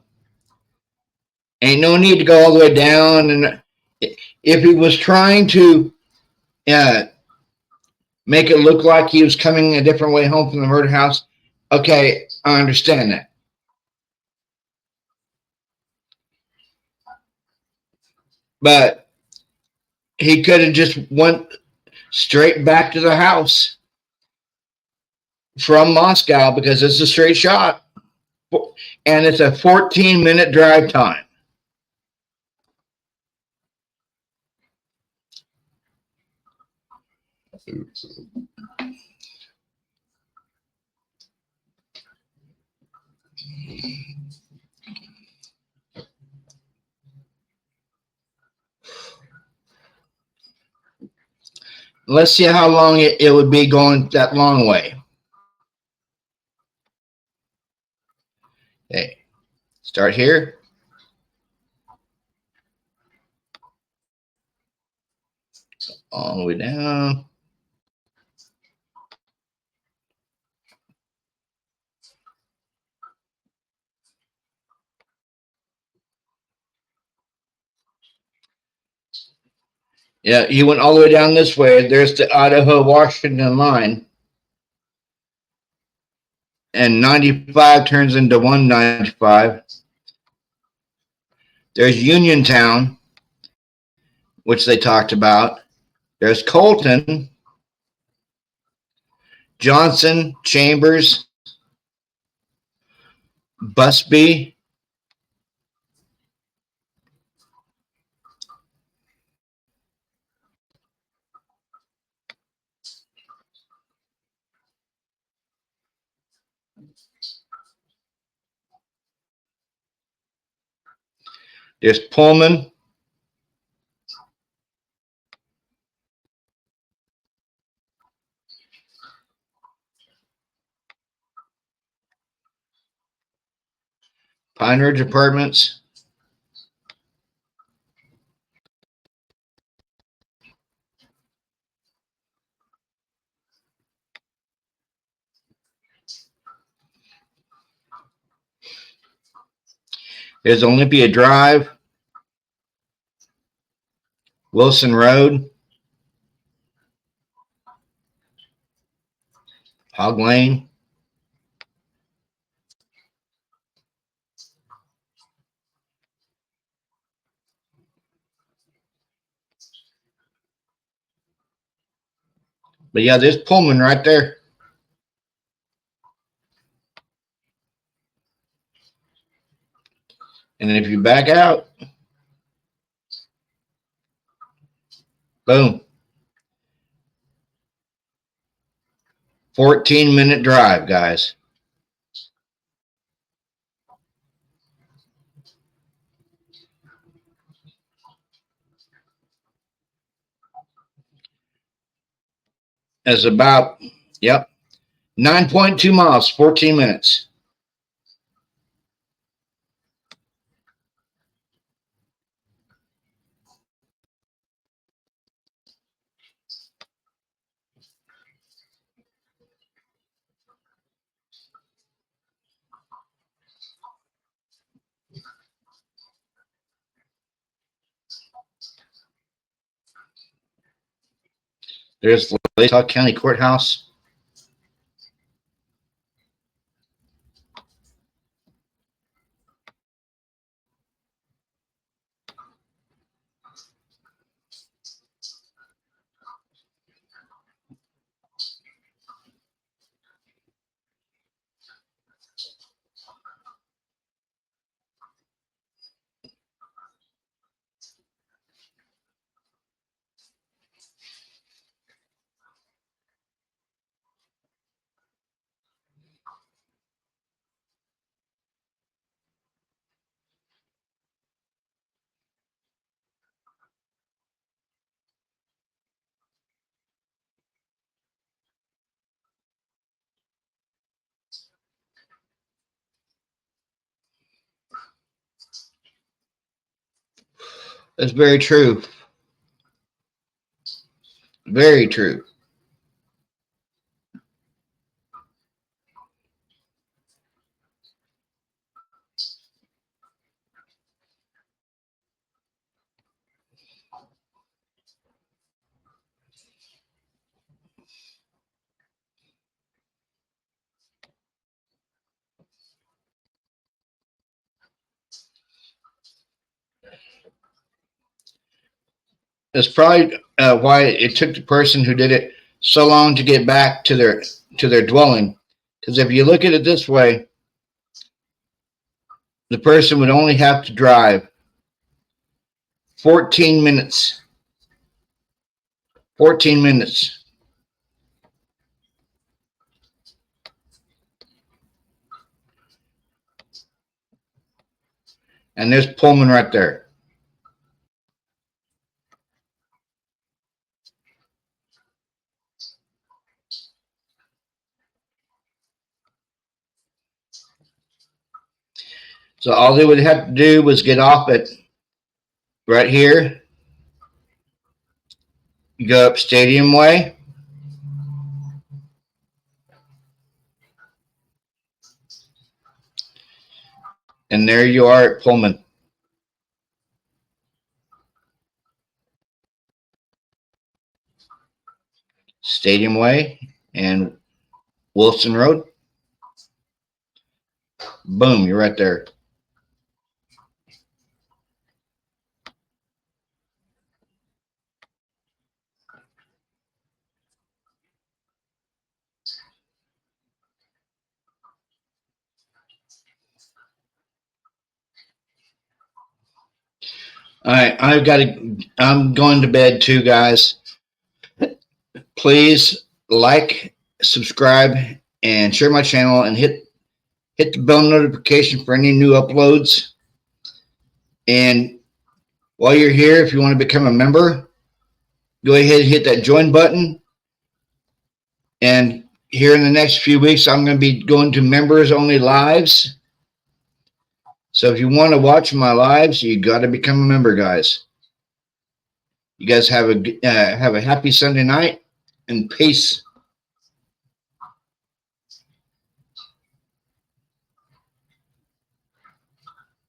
Ain't no need to go all the way down. And if he was trying to make it look like he was coming a different way home from the murder house, okay, I understand that. But he could have just went straight back to the house from Moscow because it's a straight shot. And it's a 14-minute drive time. Let's see how long it would be going that long way. Okay, start here. All the way down. Yeah, he went all the way down this way. There's the Idaho-Washington line. And 95 turns into 195. There's Uniontown, which they talked about. There's Colton, Johnson, Chambers, Busby. There's Pullman. Pine Ridge Apartments. There's Olympia Drive, Wilson Road, Hog Lane. But yeah, there's Pullman right there. And if you back out, boom. 14-minute drive, guys. It's about, yep, 9.2 miles, 14 minutes. There's the Latah County Courthouse. That's very true. Very true. That's probably why it took the person who did it so long to get back to their dwelling. Because if you look at it this way, the person would only have to drive 14 minutes. 14 minutes. And there's Pullman right there. So all they would have to do was get off at right here. You go up Stadium Way. And there you are at Pullman. Stadium Way and Wilson Road. Boom, you're right there. All right, I'm going to bed too, guys. Please like, subscribe, and share my channel, and hit the bell notification for any new uploads. And while you're here, if you want to become a member, go ahead and hit that join button. And here in the next few weeks, I'm going to be going to members only lives. So if you want to watch my lives, you got to become a member, guys. You guys have a happy Sunday night, and peace.